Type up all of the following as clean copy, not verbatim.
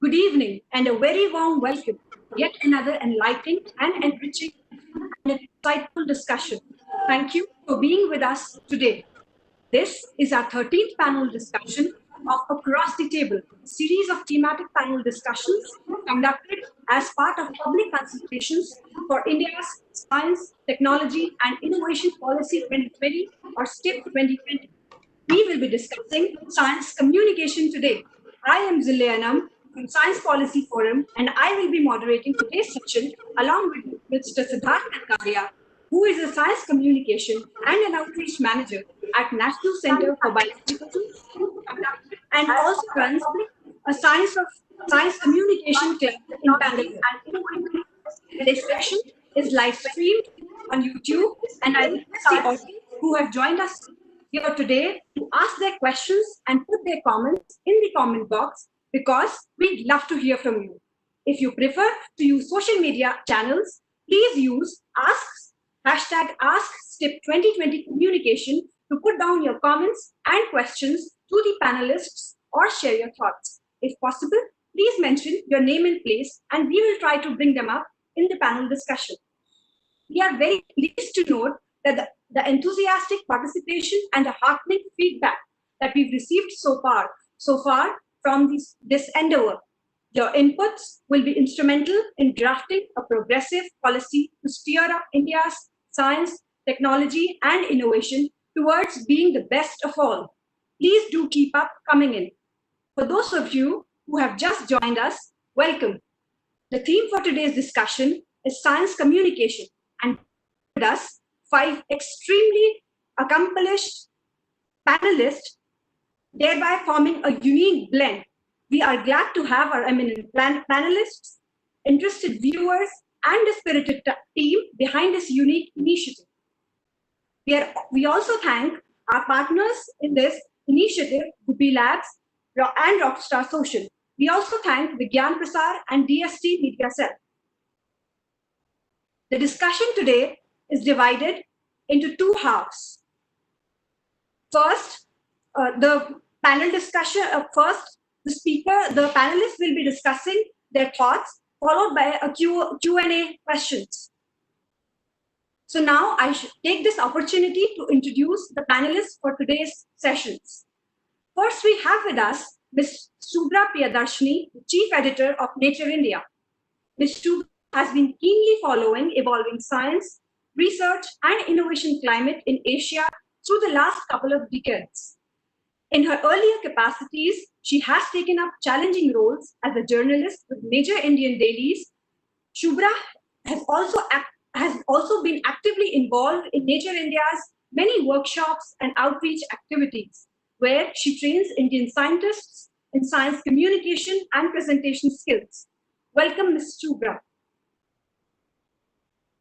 Good evening and a very warm welcome to yet another enlightening and enriching and insightful discussion. Thank you for being with us today. This is our 13th panel discussion of Across the Table, a series of thematic panel discussions conducted as part of public consultations for India's Science, Technology and Innovation Policy 2020 or STIP2020. We will be discussing science communication today. I am Zill-e-Anam from Science Policy Forum and I will be moderating today's session along with Mr. Siddharth Kankaria, who is a science communication and an outreach manager at National Center for Biological Sciences and also runs a science communication club in Bangalore. This session is live streamed on YouTube and I request the audience who have joined us here today to ask their questions and put their comments in the comment box because we'd love to hear from you. If you prefer to use social media channels, please use #AskSTIP2020 communication to put down your comments and questions to the panelists or share your thoughts. If possible, please mention your name and place and we will try to bring them up in the panel discussion. We are very pleased to note that the enthusiastic participation and the heartening feedback that we've received so far from this endeavor. Your inputs will be instrumental in drafting a progressive policy to steer up India's science, technology, and innovation towards being the best of all. Please do keep up coming in. For those of you who have just joined us, welcome. The theme for today's discussion is science communication, and with us, 5 extremely accomplished panelists, thereby forming a unique blend. We are glad to have our eminent panelists, interested viewers, and a spirited team behind this unique initiative. We also thank our partners in this initiative, Guppy Labs and Rockstar Social. We also thank Vigyan, Prasar, and DST Media Cell. The discussion today is divided into 2 halves. First, the panel discussion. The panelists will be discussing their thoughts, followed by a Q&A questions. So now I should take this opportunity to introduce the panelists for today's sessions. First, we have with us Ms. Subhra Priyadarshini, Chief Editor of Nature India. Ms. Subhra has been keenly following evolving science, research, and innovation climate in Asia through the last couple of decades. In her earlier capacities, she has taken up challenging roles as a journalist with major Indian dailies. Subhra has also been actively involved in Nature India's many workshops and outreach activities, where she trains Indian scientists in science communication and presentation skills. Welcome, Ms. Subhra.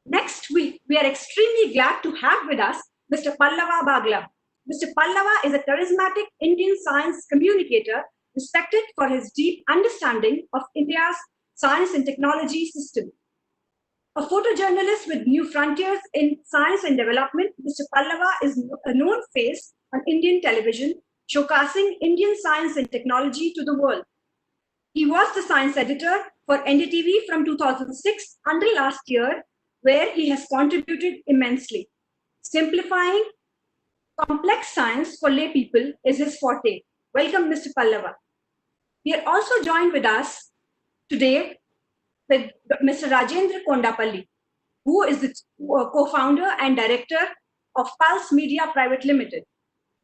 Next, we are extremely glad to have with us Mr. Pallava Bagla. Mr. Pallava is a charismatic Indian science communicator respected for his deep understanding of India's science and technology system. A photojournalist with new frontiers in science and development, Mr. Pallava is a known face on Indian television, showcasing Indian science and technology to the world. He was the science editor for NDTV from 2006 until last year, where he has contributed immensely. Simplifying complex science for lay people is his forte. Welcome, Mr. Pallava. We are also joined with us today with Mr. Rajendra Kondapalli, who is the co-founder and director of Pulse Media Private Limited.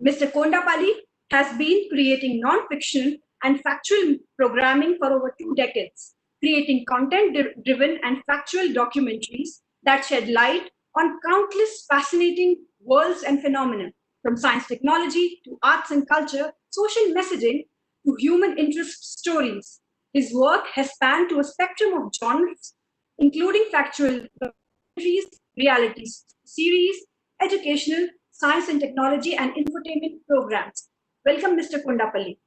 Mr. Kondapalli has been creating non-fiction and factual programming for over 2 decades, creating content-driven and factual documentaries that shed light on countless fascinating worlds and phenomena, from science technology to arts and culture, social messaging to human interest stories. His work has spanned to a spectrum of genres, including factual documentaries, reality series, educational, science and technology, and infotainment programs. Welcome, Mr. Kondapalli.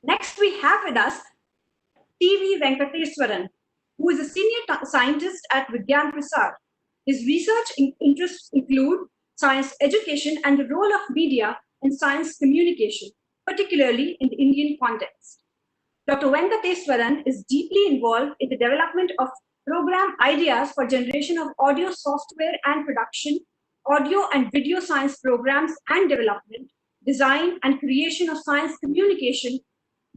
Next, we have with us V Venkateswaran, who is a senior scientist at Vigyan Prasar. His research interests include science education and the role of media in science communication, particularly in the Indian context. Dr. Venkateswaran is deeply involved in the development of program ideas for generation of audio software and production, audio and video science programs and development, design and creation of science communication,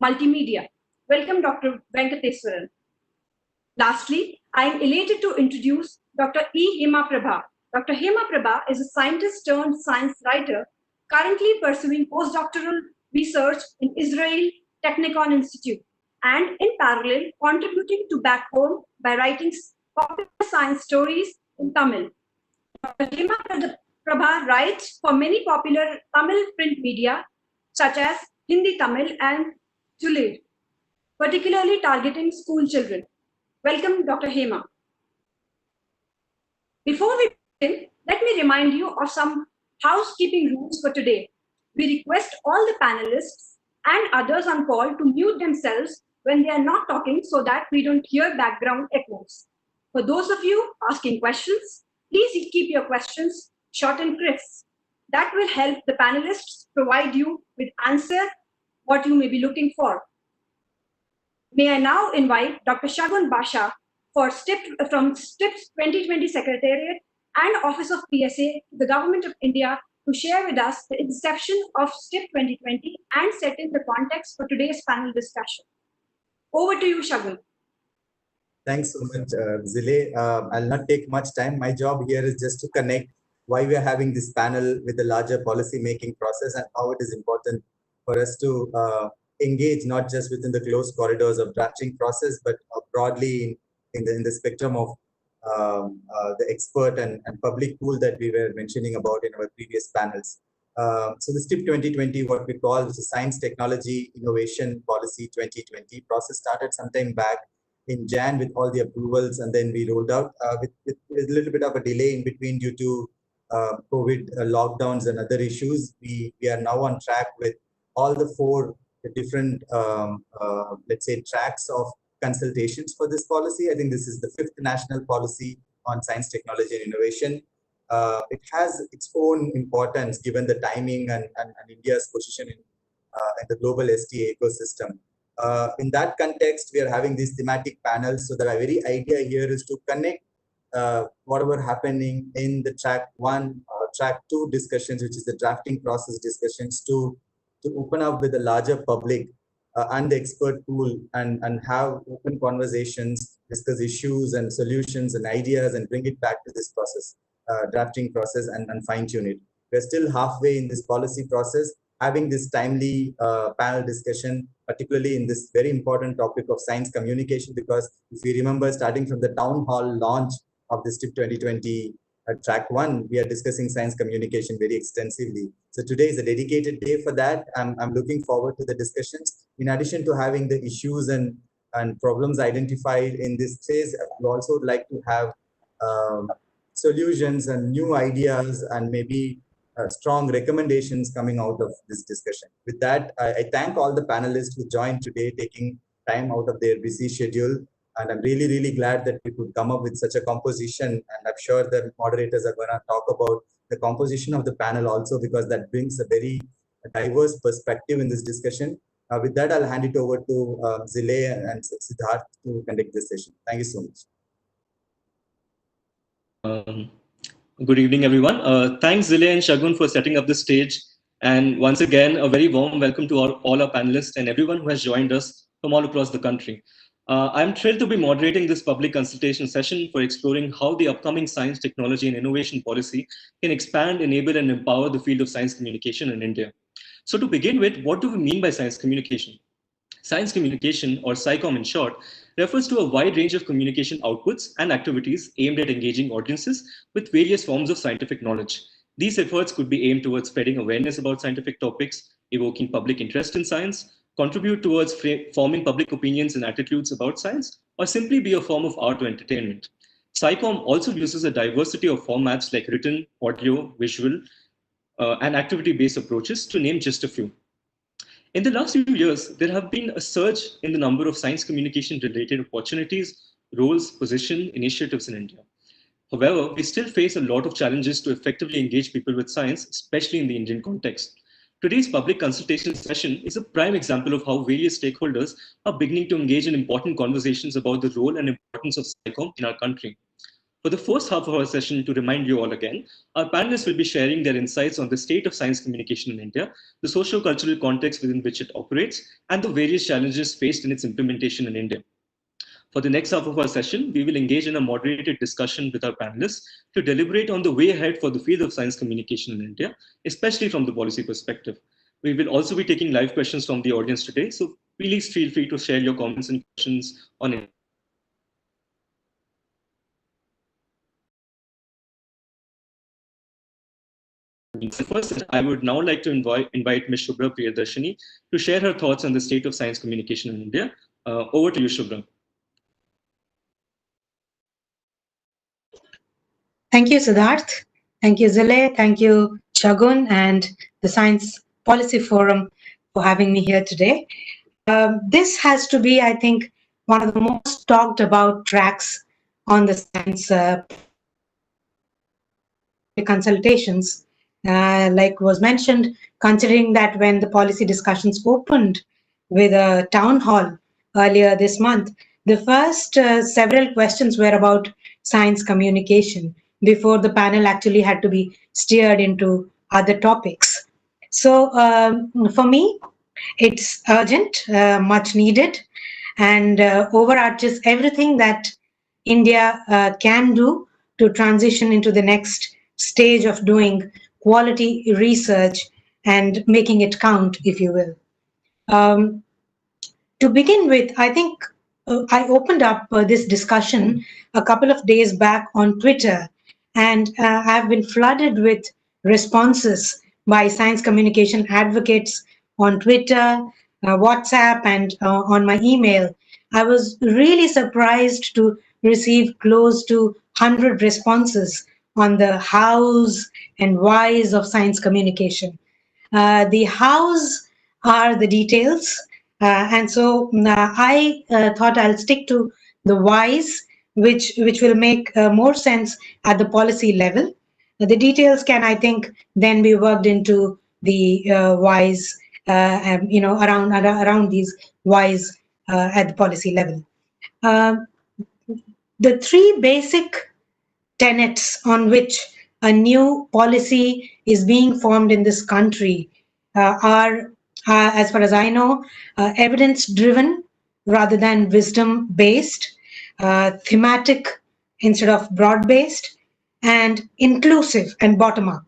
multimedia. Welcome, Dr. Venkateswaran. Lastly, I am elated to introduce Dr. E. Hemaprabha. Dr. Hemaprabha is a scientist turned science writer currently pursuing postdoctoral research in Israel Technion Institute and in parallel contributing to back home by writing popular science stories in Tamil. Dr. Hemaprabha writes for many popular Tamil print media such as Hindi Tamil and Julid, particularly targeting school children. Welcome, Dr. Hema. Before we begin, let me remind you of some housekeeping rules for today. We request all the panelists and others on call to mute themselves when they are not talking so that we don't hear background echoes. For those of you asking questions, please keep your questions short and crisp. That will help the panelists provide you with answer what you may be looking for. May I now invite Dr. Shagun Basha from STIP2020 Secretariat and Office of PSA to the Government of India to share with us the inception of STIP2020 and set in the context for today's panel discussion. Over to you, Shagun. Thanks so much, Zill-e. I'll not take much time. My job here is just to connect why we are having this panel with the larger policy making process and how it is important for us to engage not just within the closed corridors of drafting process, but broadly in the spectrum of the expert and public pool that we were mentioning about in our previous panels. So the STIP 2020, what we call the Science, Technology, Innovation Policy 2020 process started sometime back in Jan with all the approvals, and then we rolled out with a little bit of a delay in between due to COVID lockdowns and other issues. We are now on track with all the four different, let's say, tracks of consultations for this policy. I think this is the 5th national policy on science, technology, and innovation. It has its own importance given the timing and India's position in the global STA ecosystem. In that context, we are having these thematic panels. So the very idea here is to connect whatever happening in the track 1 or track 2 discussions, which is the drafting process discussions, to open up with the larger public and the expert pool and have open conversations, discuss issues and solutions and ideas and bring it back to this process, drafting process and fine tune it. We're still halfway in this policy process, having this timely panel discussion, particularly in this very important topic of science communication, because if you remember, starting from the town hall launch of the STIP 2020 track 1, we are discussing science communication very extensively. So today is a dedicated day for that. I'm looking forward to the discussions. In addition to having the issues and problems identified in this phase, we also would like to have solutions and new ideas and maybe strong recommendations coming out of this discussion. With that, I thank all the panelists who joined today, taking time out of their busy schedule. And I'm really, really glad that we could come up with such a composition. And I'm sure the moderators are going to talk about the composition of the panel also, because that brings a very diverse perspective in this discussion. With that, I'll hand it over to Zill-e and Siddharth to conduct this session. Thank you so much. Good evening, everyone. Thanks, Zill-e and Shagun, for setting up the stage. And once again, a very warm welcome to all our panelists and everyone who has joined us from all across the country. I'm thrilled to be moderating this public consultation session for exploring how the upcoming science, technology, and innovation policy can expand, enable, and empower the field of science communication in India. So to begin with, what do we mean by science communication? Science communication, or SciComm in short, refers to a wide range of communication outputs and activities aimed at engaging audiences with various forms of scientific knowledge. These efforts could be aimed towards spreading awareness about scientific topics, evoking public interest in science, contribute towards forming public opinions and attitudes about science, or simply be a form of art or entertainment. SciComm also uses a diversity of formats like written, audio, visual, and activity-based approaches, to name just a few. In the last few years, there have been a surge in the number of science communication-related opportunities, roles, positions, initiatives in India. However, we still face a lot of challenges to effectively engage people with science, especially in the Indian context. Today's public consultation session is a prime example of how various stakeholders are beginning to engage in important conversations about the role and importance of SciComm in our country. For the first half of our session, to remind you all again, our panelists will be sharing their insights on the state of science communication in India, the socio-cultural context within which it operates, and the various challenges faced in its implementation in India. For the next half of our session, we will engage in a moderated discussion with our panelists to deliberate on the way ahead for the field of science communication in India, especially from the policy perspective. We will also be taking live questions from the audience today, so please feel free to share your comments and questions on it. First, I would now like to invite Ms. Subhra Priyadarshini to share her thoughts on the state of science communication in India. Over to you, Subhra. Thank you, Siddharth. Thank you, Zill-e. Thank you, Shagun, and the Science Policy Forum for having me here today. This has to be, I think, one of the most talked about tracks on the science consultations. Like was mentioned, considering that when the policy discussions opened with a town hall earlier this month, the first several questions were about science communication before the panel actually had to be steered into other topics. So for me, it's urgent, much needed, and overarches everything that India can do to transition into the next stage of doing quality research and making it count, if you will. To begin with, I think I opened up this discussion a couple of days back on Twitter, and I've been flooded with responses by science communication advocates on Twitter, WhatsApp, and on my email. I was really surprised to receive close to 100 responses on the hows and whys of science communication. The hows are the details, and so I thought I'll stick to the whys, which will make more sense at the policy level. The details can, I think, then be worked into the whys, around these whys at the policy level. The three basic tenets on which a new policy is being formed in this country are, as far as I know, evidence-driven rather than wisdom-based, thematic instead of broad-based, and inclusive and bottom-up.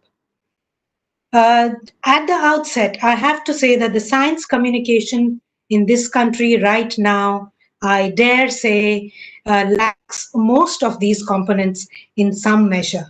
At the outset, I have to say that the science communication in this country right now, I dare say, lacks most of these components in some measure.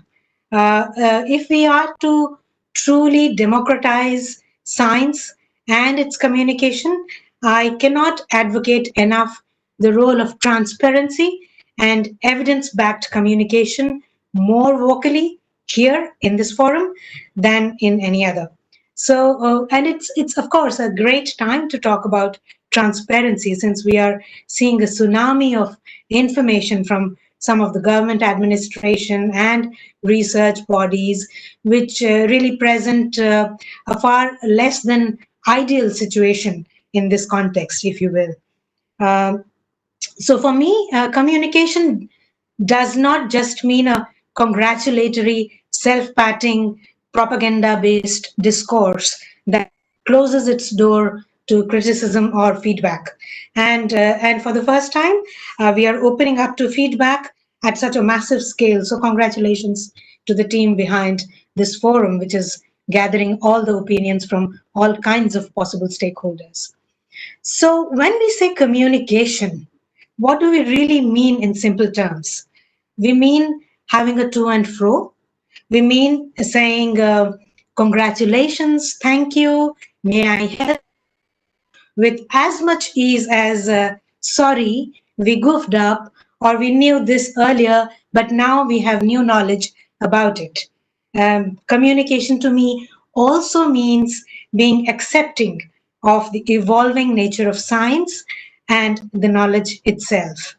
If we are to truly democratize science and its communication, I cannot advocate enough the role of transparency and evidence-backed communication more vocally here in this forum than in any other. So, and it's of course a great time to talk about transparency, since we are seeing a tsunami of information from some of the government administration and research bodies, which really present a far less than ideal situation in this context, if you will. So for me, communication does not just mean a congratulatory, self-patting, propaganda-based discourse that closes its door to criticism or feedback. And for the first time, we are opening up to feedback at such a massive scale. So congratulations to the team behind this forum, which is gathering all the opinions from all kinds of possible stakeholders. So when we say communication, what do we really mean in simple terms? We mean having a to and fro. We mean saying, congratulations, thank you, may I help, with as much ease as, sorry, we goofed up, or we knew this earlier, but now we have new knowledge about it. Communication to me also means being accepting of the evolving nature of science and the knowledge itself.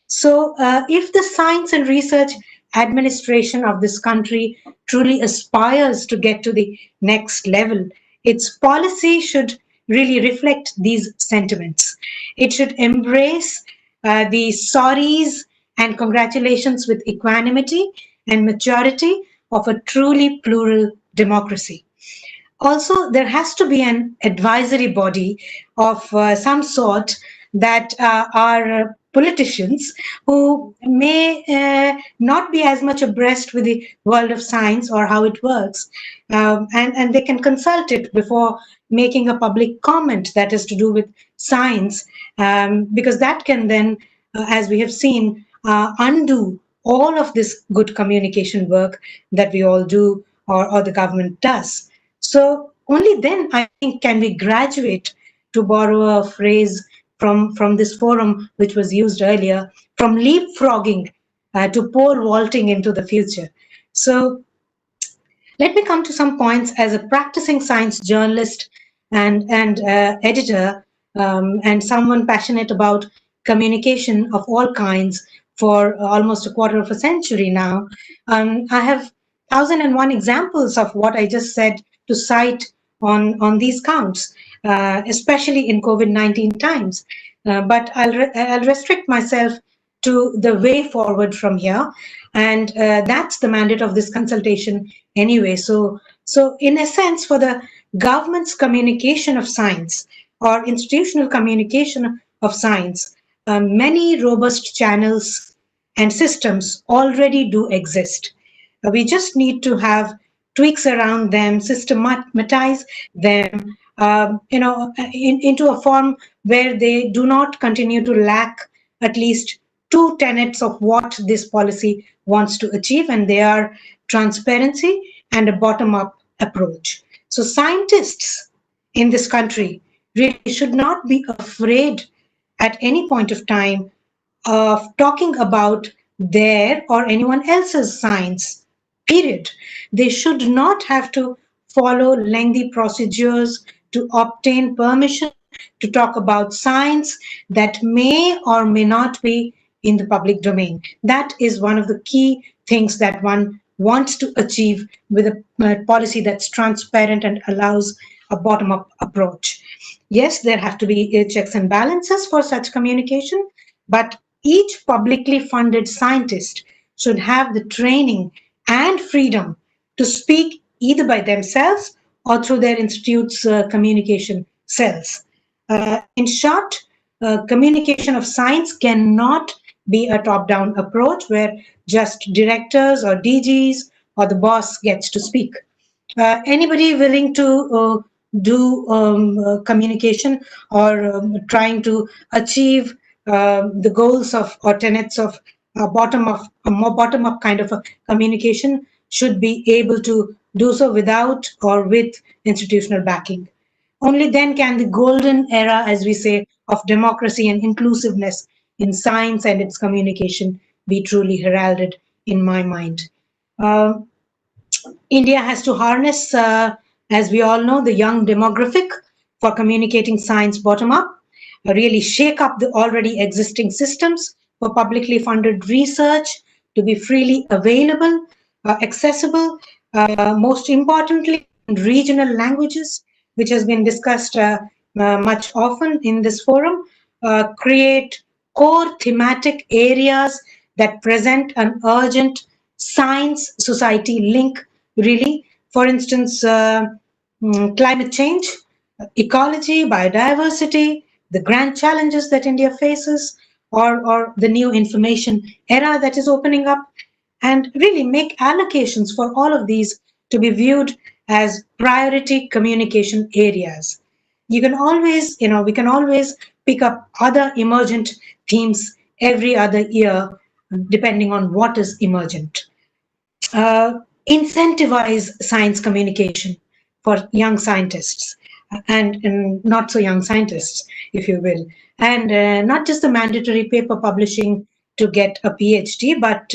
So if the science and research administration of this country truly aspires to get to the next level, Its policy should really reflect these sentiments. It should embrace the sorries and congratulations with equanimity and maturity of a truly plural democracy. Also, there has to be an advisory body of some sort that are politicians who may not be as much abreast with the world of science or how it works, and they can consult it before making a public comment that is to do with science, because that can then, as we have seen, undo all of this good communication work that we all do or the government does. So only then, I think, can we graduate, to borrow a phrase from this forum, which was used earlier, from leapfrogging to pole vaulting into the future. So let me come to some points as a practicing science journalist and editor, and someone passionate about communication of all kinds for almost a quarter of a century now. I have 1,001 examples of what I just said to cite on these counts, especially in COVID-19 times. But I'll restrict myself to the way forward from here. And that's the mandate of this consultation anyway. So in a sense, for the government's communication of science or institutional communication of science, many robust channels and systems already do exist. We just need to have tweaks around them, systematize them, into a form where they do not continue to lack at least two tenets of what this policy wants to achieve, and they are transparency and a bottom-up approach. So scientists in this country really should not be afraid at any point of time of talking about their or anyone else's science, period. They should not have to follow lengthy procedures to obtain permission to talk about science that may or may not be in the public domain. That is one of the key things that one wants to achieve with a policy that's transparent and allows a bottom-up approach. Yes, there have to be checks and balances for such communication, but each publicly funded scientist should have the training and freedom to speak either by themselves or through their institute's communication cells. In short, communication of science cannot be a top-down approach where just directors or DGs or the boss gets to speak. Anybody willing to do communication or trying to achieve the goals of or tenets of a more bottom-up kind of a communication should be able to do so without or with institutional backing. Only then can the golden era, as we say, of democracy and inclusiveness in science and its communication be truly heralded in my mind. India has to harness, as we all know, the young demographic for communicating science bottom-up, really shake up the already existing systems for publicly funded research to be freely available, accessible, most importantly, in regional languages, which has been discussed much often in this forum, create core thematic areas that present an urgent science-society link, really. For instance, climate change, ecology, biodiversity, the grand challenges that India faces, or the new information era that is opening up, and really make allocations for all of these to be viewed as priority communication areas. You can always, we can always pick up other emergent themes every other year, depending on what is emergent. Incentivize science communication for young scientists and not so young scientists, if you will. And not just the mandatory paper publishing to get a PhD, but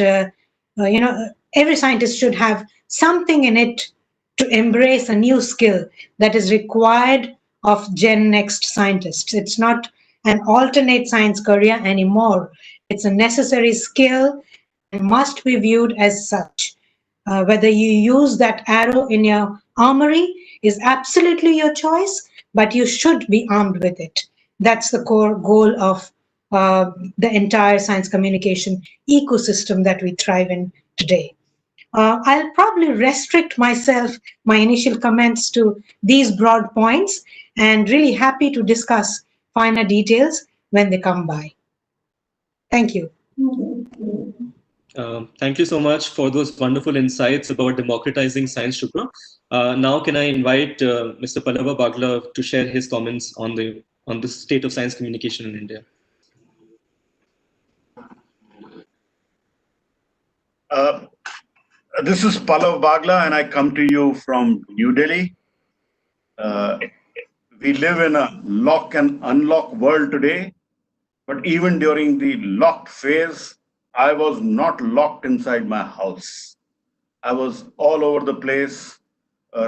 every scientist should have something in it to embrace a new skill that is required of Gen Next scientists. It's not an alternate science career anymore. It's a necessary skill and must be viewed as such. Whether you use that arrow in your armory is absolutely your choice, but you should be armed with it. That's the core goal of the entire science communication ecosystem that we thrive in today. I'll probably restrict my initial comments to these broad points, and really happy to discuss finer details when they come by. Thank you. Thank you so much for those wonderful insights about democratizing science, Subhra. Now, can I invite Mr. Pallava Bagla to share his comments on the state of science communication in India? This is Pallava Bagla, and I come to you from New Delhi. We live in a lock and unlock world today, but even during the locked phase, I was not locked inside my house. I was all over the place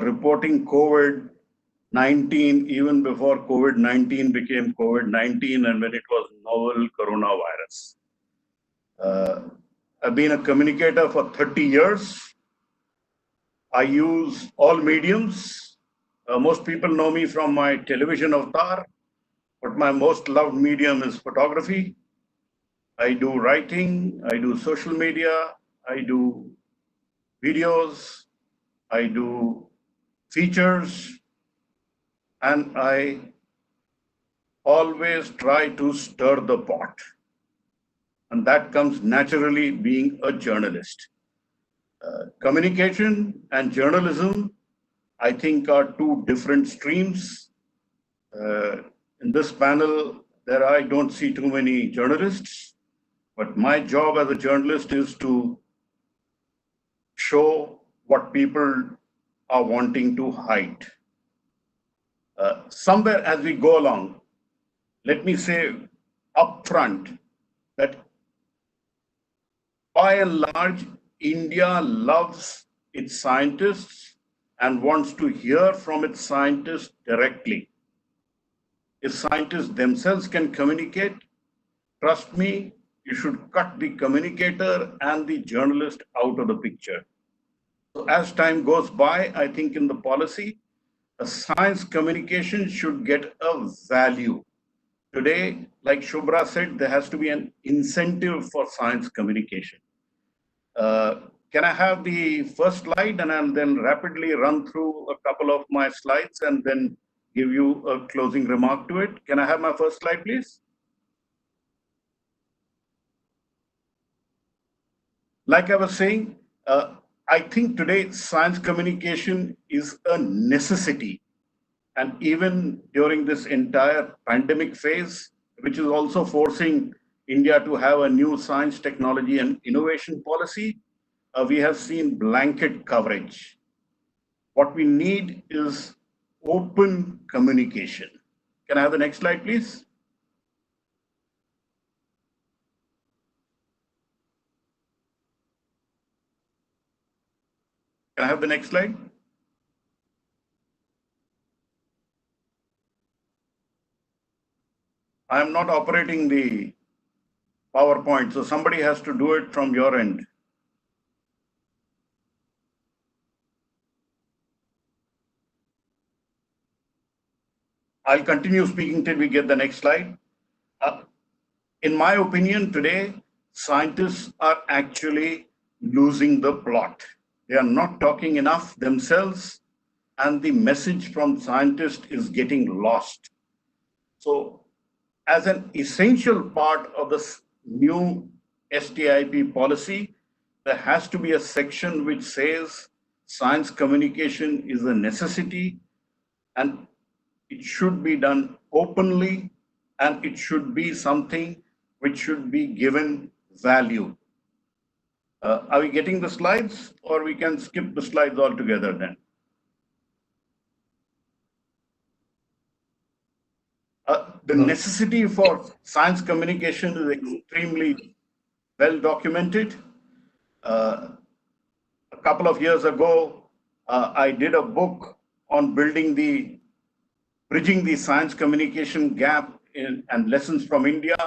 reporting COVID-19 even before COVID-19 became COVID-19 and when it was novel coronavirus. I've been a communicator for 30 years. I use all mediums. Most people know me from my television avatar, but my most loved medium is photography. I do writing, I do social media, I do videos, I do features, and I always try to stir the pot. And that comes naturally being a journalist. Communication and journalism, I think, are two different streams. In this panel, I don't see too many journalists, but my job as a journalist is to show what people are wanting to hide. Somewhere as we go along, let me say upfront that by and large, India loves its scientists and wants to hear from its scientists directly. If scientists themselves can communicate, trust me, you should cut the communicator and the journalist out of the picture. So as time goes by, I think in the policy, a science communication should get a value. Today, like Subhra said, there has to be an incentive for science communication. Can I have the first slide and I'll then rapidly run through a couple of my slides and then give you a closing remark to it. Can I have my first slide, please? Like I was saying, I think today science communication is a necessity. And even during this entire pandemic phase, which is also forcing India to have a new science, technology, and innovation policy, we have seen blanket coverage. What we need is open communication. Can I have the next slide, please? Can I have the next slide? I am not operating the PowerPoint, so somebody has to do it from your end. I'll continue speaking till we get the next slide. In my opinion, today, scientists are actually losing the plot. They are not talking enough themselves, and the message from scientists is getting lost. So, as an essential part of this new STIP policy, there has to be a section which says science communication is a necessity and it should be done openly and it should be something which should be given value. Are we getting the slides or we can skip the slides altogether then? The necessity for science communication is extremely well documented. A couple of years ago, I did a book on bridging the science communication gap and lessons from India.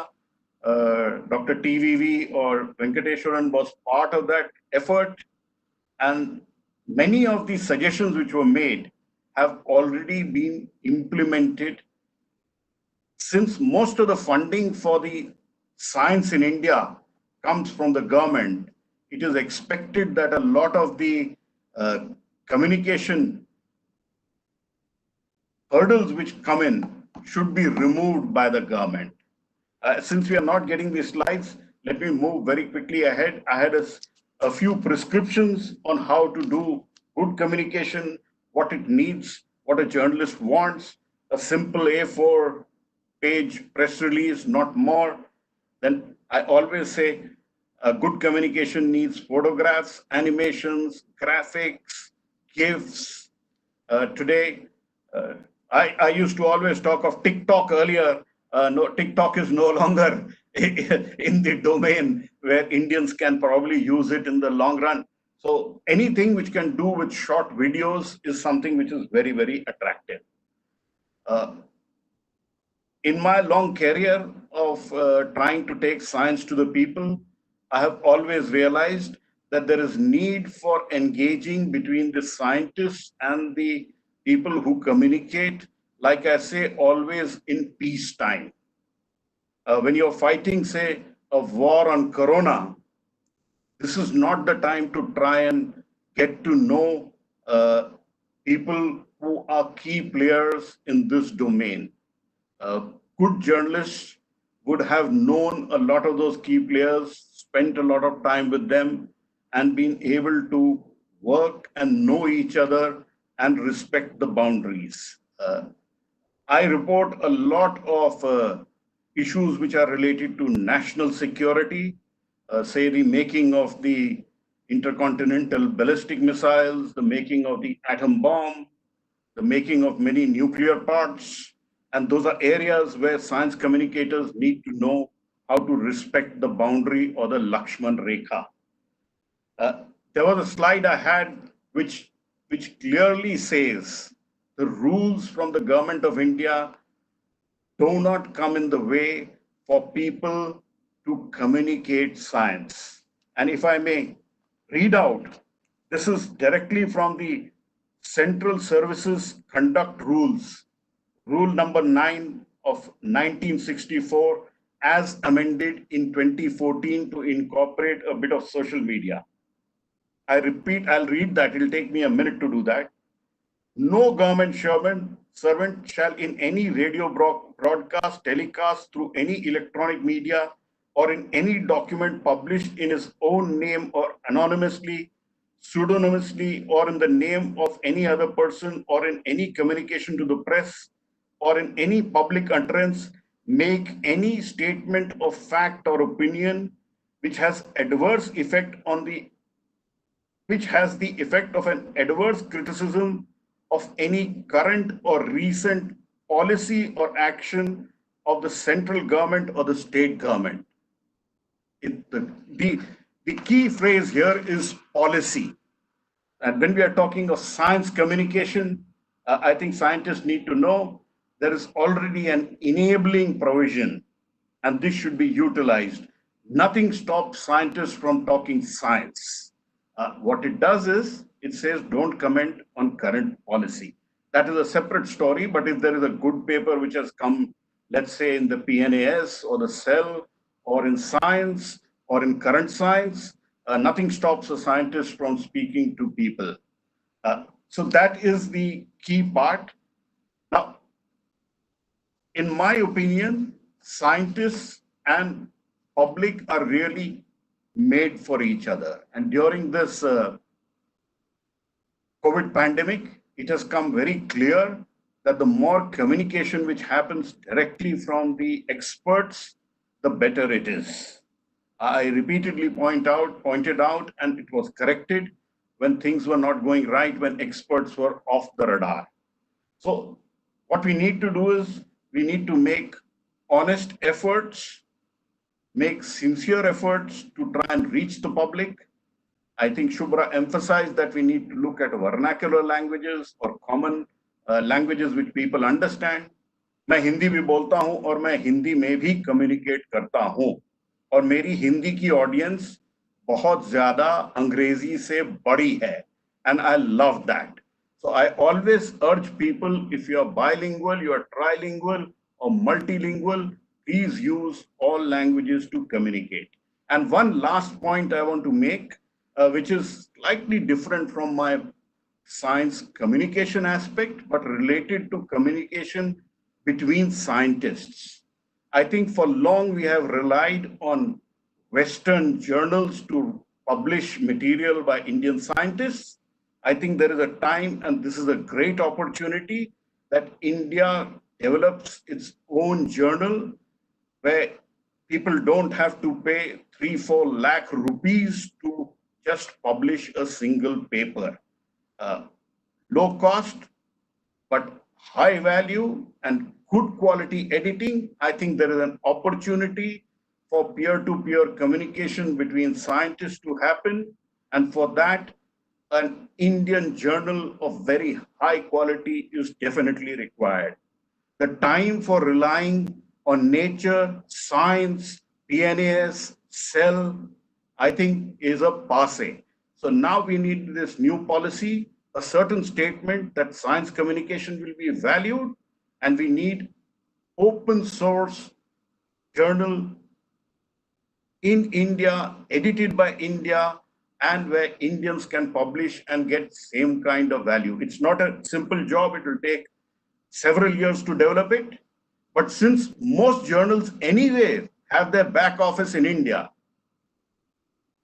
Dr. TVV or Venkateswaran was part of that effort. And many of the suggestions which were made have already been implemented. Since most of the funding for the science in India comes from the government, it is expected that a lot of the communication hurdles which come in should be removed by the government. Since we are not getting these slides, let me move very quickly ahead. I had a few prescriptions on how to do good communication, what it needs, what a journalist wants, a simple A4 page press release, not more. Then I always say good communication needs photographs, animations, graphics, GIFs. Today, I used to always talk of TikTok earlier. No, TikTok is no longer in the domain where Indians can probably use it in the long run. So anything which can do with short videos is something which is very, very attractive. In my long career of trying to take science to the people, I have always realized that there is need for engaging between the scientists and the people who communicate, like I say, always in peacetime. When you're fighting, say, a war on corona, this is not the time to try and get to know people who are key players in this domain. Good journalists would have known a lot of those key players, spent a lot of time with them, and been able to work and know each other and respect the boundaries. I report a lot of issues which are related to national security, say the making of the intercontinental ballistic missiles, the making of the atom bomb, the making of many nuclear parts. And those are areas where science communicators need to know how to respect the boundary or the Lakshman Rekha. There was a slide I had which clearly says the rules from the government of India do not come in the way for people to communicate science. And if I may read out, this is directly from the Central Services Conduct Rules, Rule number 9 of 1964, as amended in 2014 to incorporate a bit of social media. I repeat, I'll read that. It'll take me a minute to do that. No government servant shall in any radio broadcast, telecast through any electronic media or in any document published in his own name or anonymously, pseudonymously, or in the name of any other person or in any communication to the press or in any public utterance make any statement of fact or opinion which has adverse effect on the effect of an adverse criticism of any current or recent policy or action of the central government or the state government. The key phrase here is policy. And when we are talking of science communication, I think scientists need to know there is already an enabling provision, and this should be utilized. Nothing stops scientists from talking science. What it does is, it says don't comment on current policy. That is a separate story, but if there is a good paper which has come, let's say in the PNAS or the Cell or in Science or in current science, nothing stops a scientist from speaking to people. So that is the key part. Now, in my opinion, scientists and public are really made for each other. And during this COVID pandemic, it has come very clear that the more communication which happens directly from the experts, the better it is. I repeatedly pointed out, and it was corrected when things were not going right, when experts were off the radar. So what we need to do is we need to make honest efforts, make sincere efforts to try and reach the public. I think Subhra emphasized that we need to look at vernacular languages or common languages which people understand. मैं हिंदी भी बोलता हूँ और मैं हिंदी में भी communicate करता हूँ और मेरी हिंदी की ऑडियंस बहुत ज्यादा अंग्रेजी से बड़ी है, and I love that. So I always urge people, if you are bilingual, you are trilingual or multilingual, please use all languages to communicate. And one last point I want to make, which is slightly different from my science communication aspect, but related to communication between scientists. I think for long we have relied on Western journals to publish material by Indian scientists. I think there is a time, and this is a great opportunity, that India develops its own journal where people don't have to pay 3-4 lakh rupees to just publish a single paper. Low cost, but high value and good quality editing. I think there is an opportunity for peer-to-peer communication between scientists to happen. And for that, an Indian journal of very high quality is definitely required. The time for relying on nature, science, PNAS, Cell, I think is a passe. So now we need this new policy, a certain statement that science communication will be valued, and we need open source journal in India, edited by India, and where Indians can publish and get same kind of value. It's not a simple job. It will take several years to develop it. But since most journals anyway have their back office in India,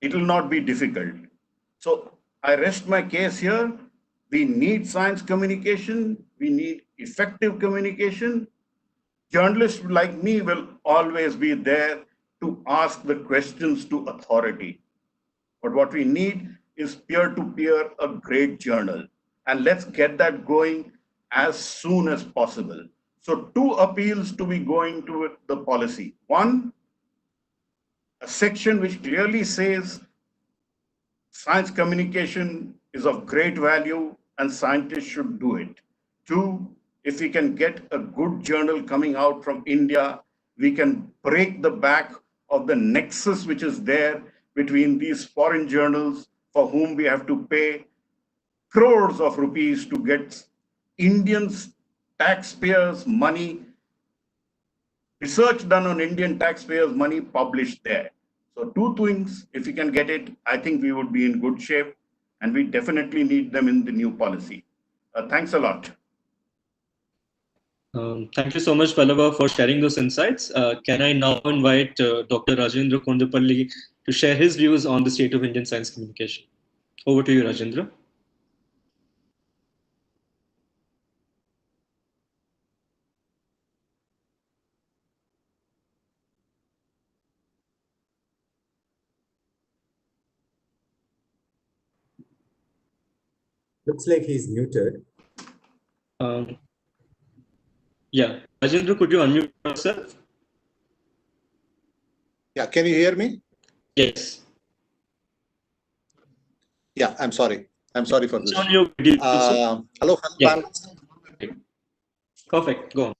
it will not be difficult. So I rest my case here. We need science communication. We need effective communication. Journalists like me will always be there to ask the questions to authority. But what we need is peer-to-peer, a great journal. And let's get that going as soon as possible. So 2 appeals to be going to the policy. 1, a section which clearly says science communication is of great value and scientists should do it. 2, if we can get a good journal coming out from India, we can break the back of the nexus which is there between these foreign journals for whom we have to pay crores of rupees to get Indians, taxpayers' money, research done on Indian taxpayers' money published there. So 2 things, if we can get it, I think we would be in good shape, and we definitely need them in the new policy. Thanks a lot. Thank you so much, Pallava, for sharing those insights. Can I now invite Dr. Rajendra Kondapalli to share his views on the state of Indian science communication? Over to you, Rajendra. Looks like he's muted. Yeah, Rajendra, could you unmute yourself? Yeah, can you hear me? Yes. Yeah, I'm sorry. I'm sorry for this. Hello, hello, yeah. Perfect, go on.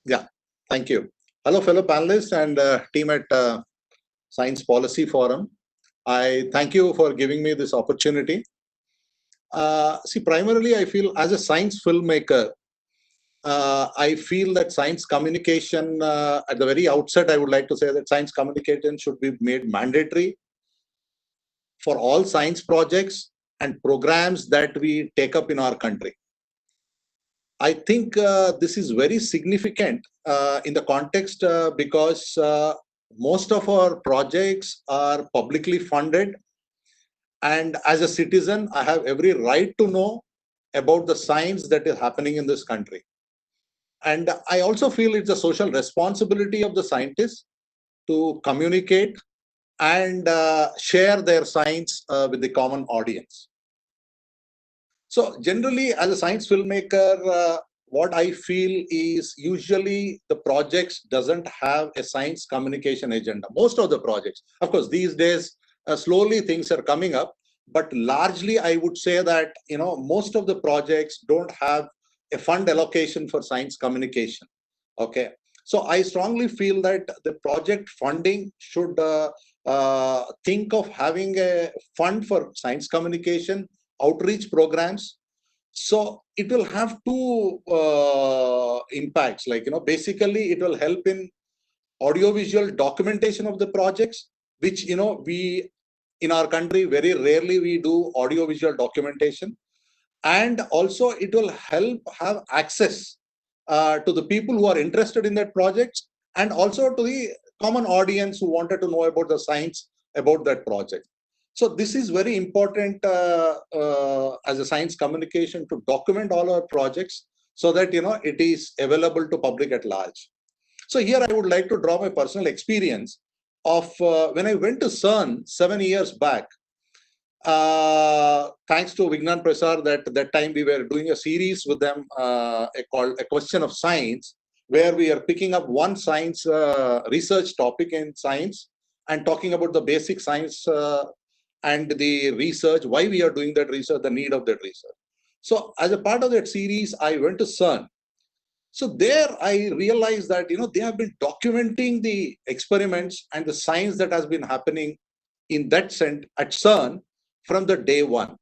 Yeah, thank you. Hello, fellow panelists and team at Science Policy Forum. I thank you for giving me this opportunity. See, primarily, I feel as a science filmmaker, I feel that science communication, at the very outset, I would like to say that science communication should be made mandatory for all science projects and programs that we take up in our country. I think this is very significant in the context because most of our projects are publicly funded. And as a citizen, I have every right to know about the science that is happening in this country. And I also feel it's a social responsibility of the scientists to communicate and share their science with the common audience. So generally, as a science filmmaker, what I feel is usually the projects doesn't have a science communication agenda. Most of the projects, of course, these days, slowly things are coming up, but largely I would say that, most of the projects don't have a fund allocation for science communication. Okay. So I strongly feel that the project funding should think of having a fund for science communication outreach programs. So it will have two impacts, like, basically it will help in audiovisual documentation of the projects, which, we in our country very rarely we do audiovisual documentation. And also it will help have access to the people who are interested in that project, and also to the common audience who wanted to know about the science about that project. So this is very important as a science communication, to document all our projects so that it is available to public at large. So here I would like to draw my personal experience of when I went to CERN 7 years back. Thanks to Vigyan Prasar, that time we were doing a series with them called A Question of Science, where we are picking up one science research topic in science and talking about the basic science and the research, why we are doing that research, the need of that research. So as a part of that series, I went to CERN. So there I realized that, they have been documenting the experiments and the science that has been happening in that sense at CERN from the day one.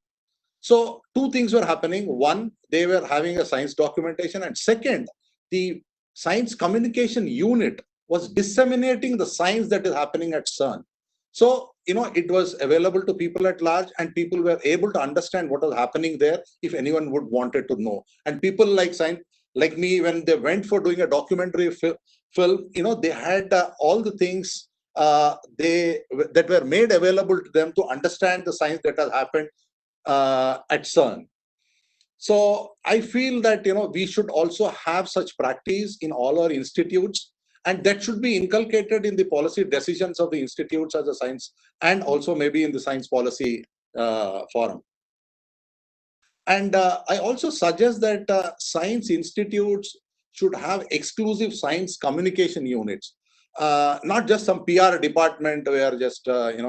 So two things were happening. One, they were having a science documentation, and second, the science communication unit was disseminating the science that is happening at CERN. So, it was available to people at large, and people were able to understand what was happening there if anyone would wanted to know. And people like me, when they went for doing a documentary film, they had all the things that were made available to them to understand the science that has happened at CERN. So I feel that we should also have such practice in all our institutes, and that should be inculcated in the policy decisions of the institutes as a science, and also maybe in the science policy forum. And I also suggest that science institutes should have exclusive science communication units. Not just some PR department where just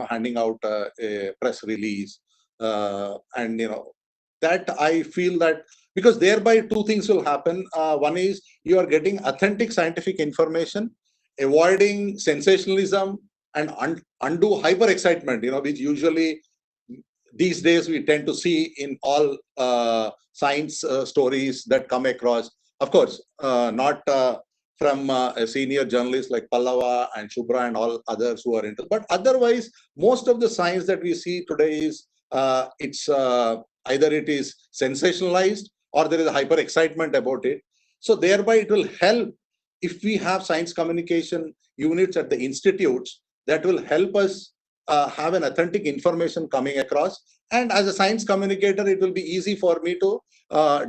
handing out a press release, and that I feel that, because thereby two things will happen. One is you are getting authentic scientific information, avoiding sensationalism and undue hyper excitement, which usually these days we tend to see in all science stories that come across. Of course, not from a senior journalist like Pallava and Subhra and all others who are into, but otherwise, most of the science that we see today is it's either it is sensationalized or there is a hyper excitement about it. So thereby it will help if we have science communication units at the institutes that will help us have an authentic information coming across. And as a science communicator, it will be easy for me to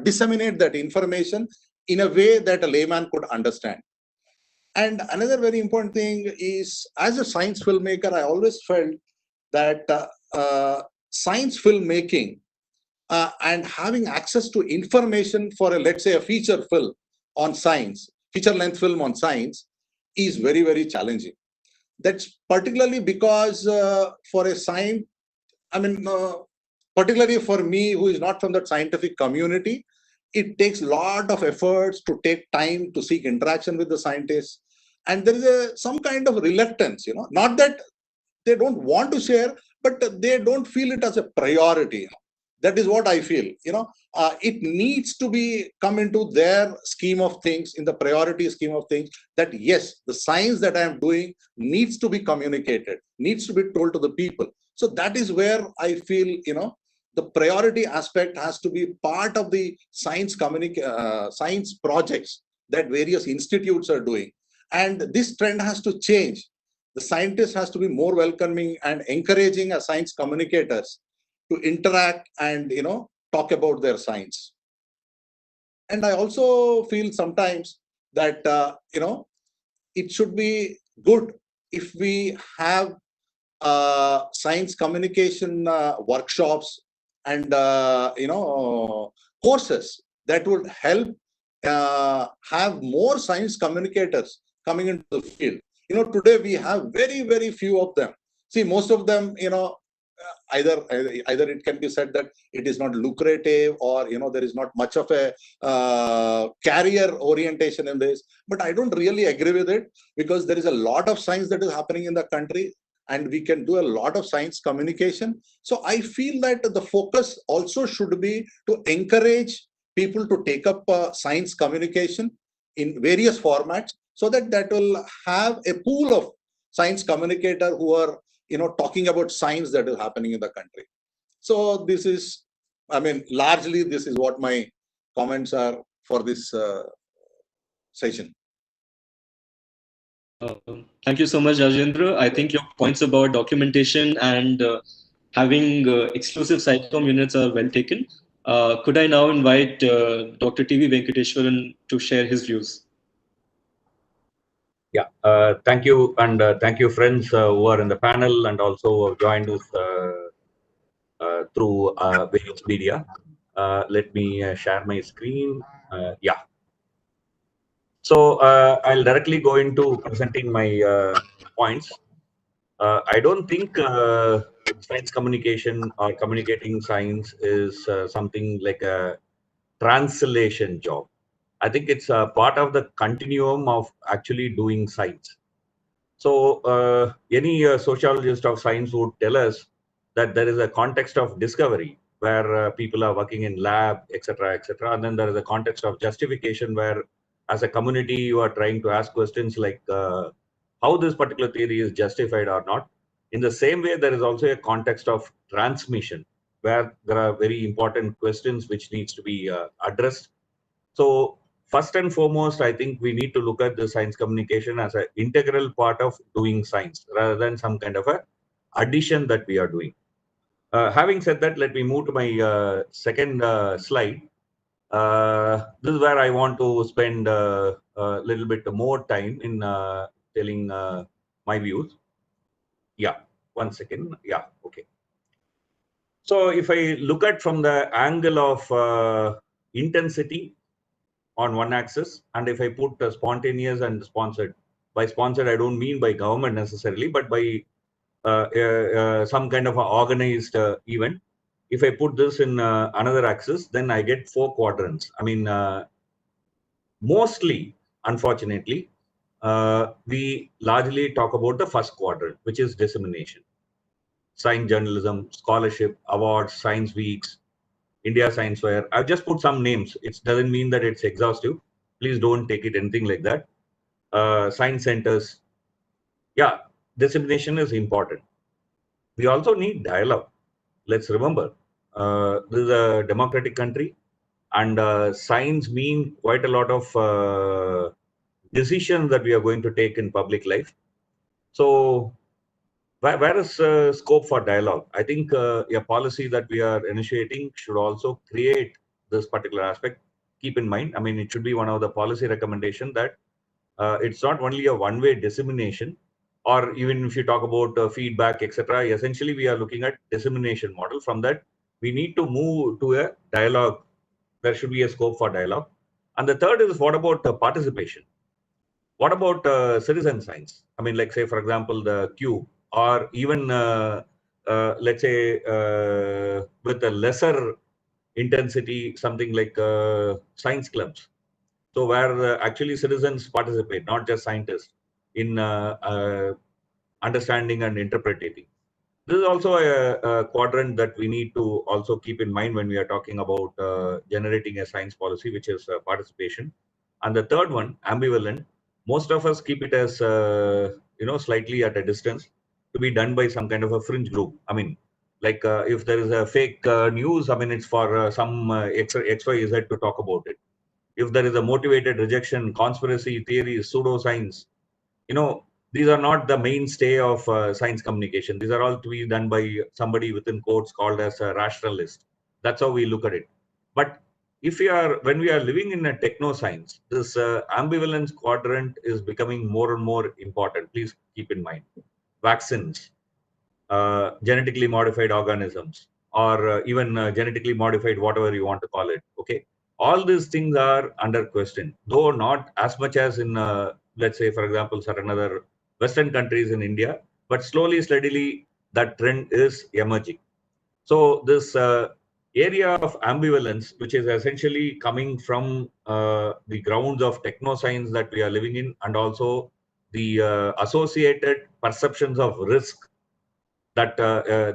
disseminate that information in a way that a layman could understand. And another very important thing is, as a science filmmaker, I always felt that science filmmaking and having access to information for let's say a feature film on science, feature length film on science, is very, very challenging. That's particularly because for a science, particularly for me who is not from that scientific community, it takes a lot of efforts to take time to seek interaction with the scientists. And there is some kind of reluctance, not that they don't want to share, but they don't feel it as a priority. That is what I feel. It needs to be come into their scheme of things, in the priority scheme of things, that yes, the science that I am doing needs to be communicated, needs to be told to the people. So that is where I feel, the priority aspect has to be part of the science projects that various institutes are doing. And this trend has to change. The scientist has to be more welcoming and encouraging as science communicators to interact and talk about their science. And I also feel sometimes that it should be good if we have science communication workshops and courses that would help have more science communicators coming into the field. Today we have very, very few of them. See, most of them, either it can be said that it is not lucrative, or there is not much of a career orientation in this. But I don't really agree with it, because there is a lot of science that is happening in the country, and we can do a lot of science communication. So I feel that the focus also should be to encourage people to take up science communication in various formats, so that will have a pool of science communicator who are talking about science that is happening in the country. So this is, I mean, largely this is what my comments are for this session. Thank you so much, Rajendra. I think your points about documentation and having exclusive SciComm units are well taken. Could I now invite Dr. V Venkateswaran to share his views? Yeah, thank you, and thank you, friends who are in the panel and also have joined us through various media. Let me share my screen. Yeah. So I'll directly go into presenting my points. I don't think science communication or communicating science is something like a translation job. I think it's a part of the continuum of actually doing science. So any sociologist of science would tell us that there is a context of discovery where people are working in lab, etc., and then there is a context of justification where, as a community, you are trying to ask questions like how this particular theory is justified or not. In the same way, there is also a context of transmission where there are very important questions which needs to be addressed. So first and foremost, I think we need to look at the science communication as an integral part of doing science rather than some kind of a addition that we are doing. Having said that, let me move to my second slide. This is where I want to spend a little bit more time in telling my views. Yeah, one second. Yeah, okay. So if I look at from the angle of intensity on one axis, and if I put spontaneous and sponsored, by sponsored I don't mean by government necessarily, but by some kind of a organized event. If I put this in another axis, then I get 4 quadrants. I mean, mostly, unfortunately, we largely talk about the first quadrant, which is dissemination. Science journalism, scholarship, awards, science weeks, India Science Fair. I've just put some names. It doesn't mean that it's exhaustive. Please don't take it anything like that. Science centers. Yeah, dissemination is important. We also need dialogue. Let's remember, this is a democratic country, and science mean quite a lot of decisions that we are going to take in public life. So where is scope for dialogue? I think a policy that we are initiating should also create this particular aspect. Keep in mind, I mean, it should be one of the policy recommendation that it's not only a one-way dissemination, or even if you talk about feedback, etc. Essentially, we are looking at dissemination model. From that, we need to move to a dialogue. There should be a scope for dialogue. And the third is, what about participation? What about citizen science? I mean, like say, for example, the Cube, or even let's say with a lesser intensity, something like science clubs. So where actually citizens participate, not just scientists, in understanding and interpreting. This is also a quadrant that we need to also keep in mind when we are talking about generating a science policy, which is participation. And the third one, ambivalent. Most of us keep it as slightly at a distance, to be done by some kind of a fringe group. I mean, like if there is a fake news, I mean, it's for some XYZ to talk about it. If there is a motivated rejection, conspiracy theories, pseudoscience, these are not the mainstay of science communication. These are all to be done by somebody within quotes called as a rationalist. That's how we look at it. But when we are living in a techno science, this ambivalence quadrant is becoming more and more important. Please keep in mind. Vaccines, genetically modified organisms, or even genetically modified, whatever you want to call it. Okay, all these things are under question, though not as much as in, let's say, for example, certain other Western countries in India, but slowly, steadily, that trend is emerging. So this area of ambivalence, which is essentially coming from the grounds of technoscience that we are living in, and also the associated perceptions of risk that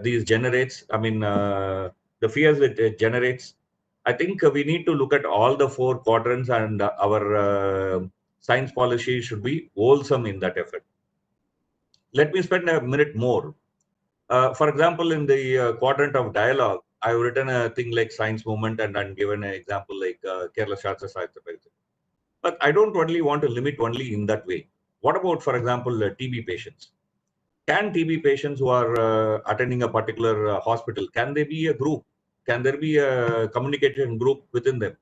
these generates, I mean, the fears it generates. I think we need to look at all the 4 quadrants, and our science policy should be wholesome in that effort. Let me spend a minute more. For example, in the quadrant of dialogue, I've written a thing like science movement, and I'm given an example like Kerala Shastra Sahitya. But I don't only want to limit only in that way. What about, for example, TB patients? Can TB patients who are attending a particular hospital, can they be a group? Can there be a communication group within them?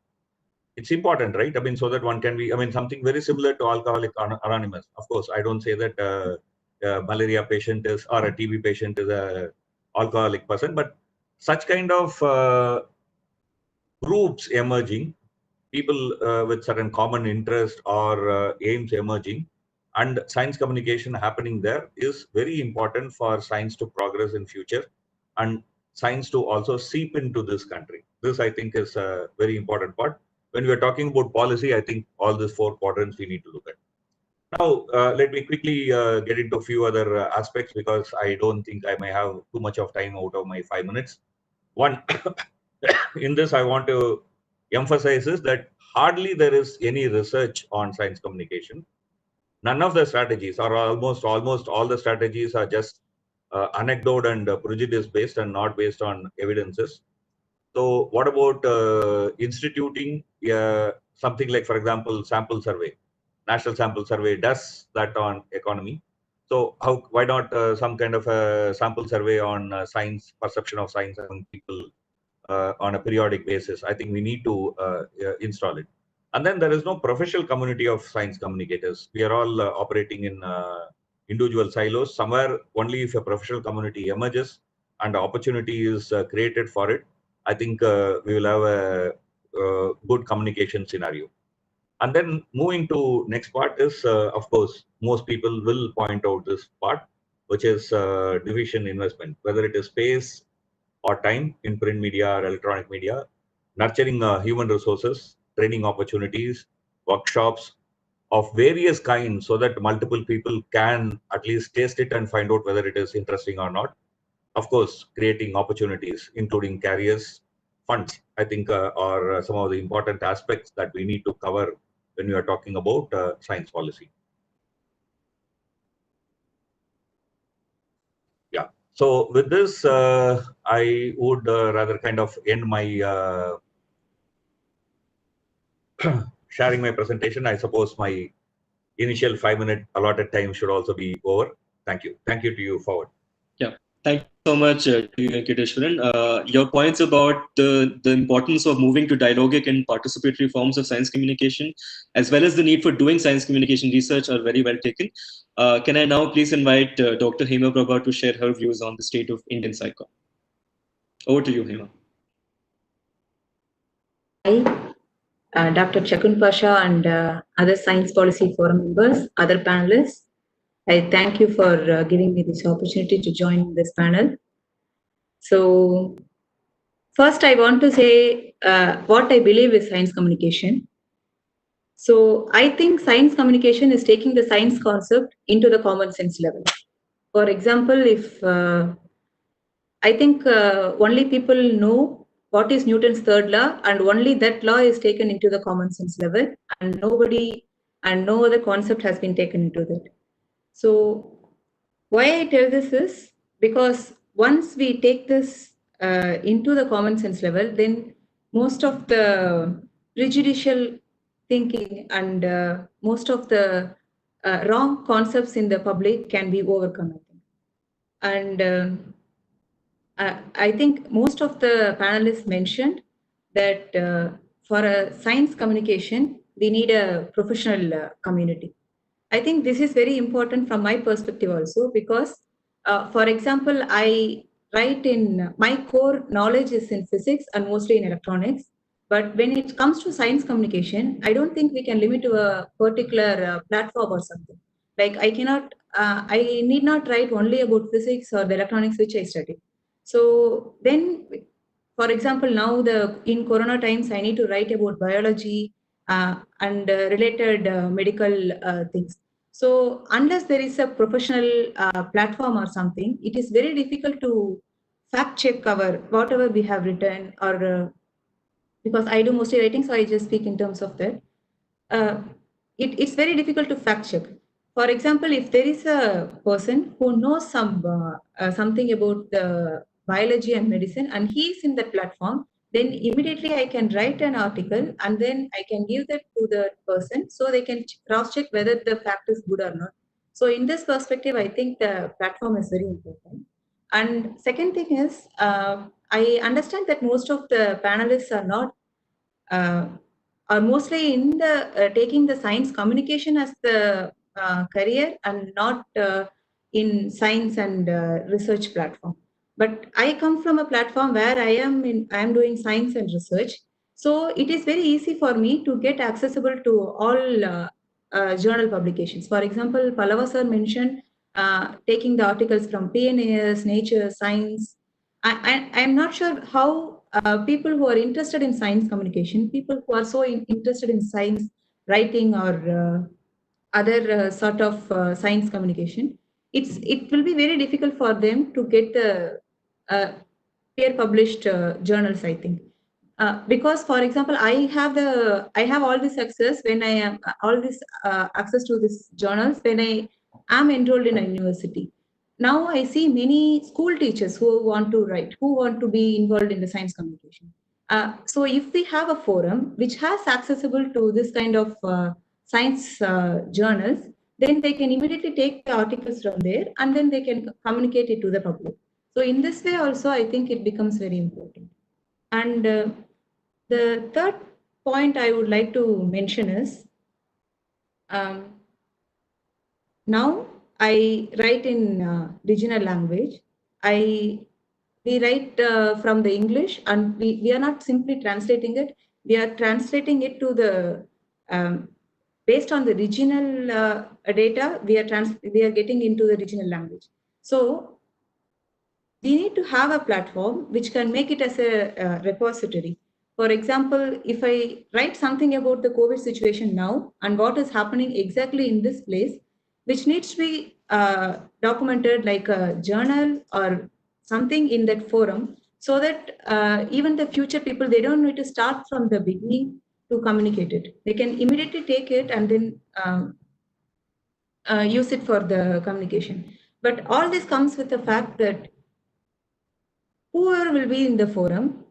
It's important, right? I mean, so that one can be, I mean, something very similar to Alcoholic Anonymous. Of course, I don't say that a malaria patient is, or a TB patient is a alcoholic person, but such kind of groups emerging, people with certain common interest or aims emerging, and science communication happening there is very important for science to progress in future, and science to also seep into this country. This, I think, is a very important part. When we are talking about policy, I think all these 4 quadrants we need to look at. Now, let me quickly get into a few other aspects, because I don't think I may have too much of time out of my 5 minutes. One, in this, I want to emphasize is that hardly there is any research on science communication. None of the strategies, or almost all the strategies, are just anecdote and prejudice based and not based on evidences. So what about instituting something like, for example, sample survey? National sample survey does that on economy. So why not some kind of a sample survey on science, perception of science among people on a periodic basis? I think we need to install it. And then there is no professional community of science communicators. We are all operating in individual silos. Somewhere only if a professional community emerges and opportunity is created for it, I think we will have a good communication scenario. And then moving to next part is, of course, most people will point out this part, which is division investment, whether it is space or time in print media or electronic media, nurturing human resources, training opportunities, workshops of various kinds, so that multiple people can at least taste it and find out whether it is interesting or not. Of course, creating opportunities, including careers, funds, I think are some of the important aspects that we need to cover when we are talking about science policy. Yeah. So with this, I would rather kind of end my sharing my presentation. I suppose my initial 5-minute allotted time should also be over. Thank you. Thank you to you. Forward. Yeah. Thank you so much, V Venkateswaran. Your points about the importance of moving to dialogic and participatory forms of science communication, as well as the need for doing science communication research, are very well taken. Can I now please invite Dr. Hemaprabha to share her views on the state of Indian psychom? Over to you, Hema. Hi, Dr. Chakun Pasha and other Science Policy Forum members, other panelists. I thank you for giving me this opportunity to join this panel. So first I want to say what I believe is science communication. So I think science communication is taking the science concept into the common sense level. For example, if I think only people know what is Newton's third law, and only that law is taken into the common sense level, and no other concept has been taken into that. So why I tell this is because once we take this into the common sense level, then most of the prejudicial thinking and most of the wrong concepts in the public can be overcome. And I think most of the panelists mentioned that for a science communication, we need a professional community. I think this is very important from my perspective also, because, for example, I write in my core knowledge is in physics and mostly in electronics. But when it comes to science communication, I don't think we can limit to a particular platform or something. Like I need not write only about physics or the electronics which I study. So then, for example, now in Corona times, I need to write about biology and related medical things. So unless there is a professional platform or something, it is very difficult to fact check our whatever we have written, or because I do mostly writing, so I just speak in terms of that. It's very difficult to fact check. For example, if there is a person who knows something about the biology and medicine and he is in that platform, then immediately I can write an article and then I can give that to the person so they can cross-check whether the fact is good or not. So in this perspective, I think the platform is very important. And second thing is, I understand that most of the panelists are not are mostly in the taking the science communication as the career and not in science and research platform. But I come from a platform where I am doing science and research, so it is very easy for me to get accessible to all journal publications. For example, Pallava sir mentioned taking the articles from PNAS, Nature, Science. I am not sure how people who are interested in science communication, people who are so interested in science writing or other sort of science communication, it will be very difficult for them to get the peer published journals, I think. Because, for example, I have all this access when I am access to these journals when I am enrolled in a university. Now I see many school teachers who want to write, who want to be involved in the science communication. So if we have a forum which has accessible to this kind of science journals, then they can immediately take the articles from there and then they can communicate it to the public. So in this way also, I think it becomes very important. And the third point I would like to mention is, now I write in regional language. We write from the English, and we are not simply translating it. We are translating it to the based on the regional data. We are getting into the regional language. So we need to have a platform which can make it as a repository. For example, if I write something about the COVID situation now and what is happening exactly in this place, which needs to be documented like a journal or something in that forum, so that even the future people, they don't need to start from the beginning to communicate it. They can immediately take it and then use it for the communication. But all this comes with the fact that whoever will be in the forum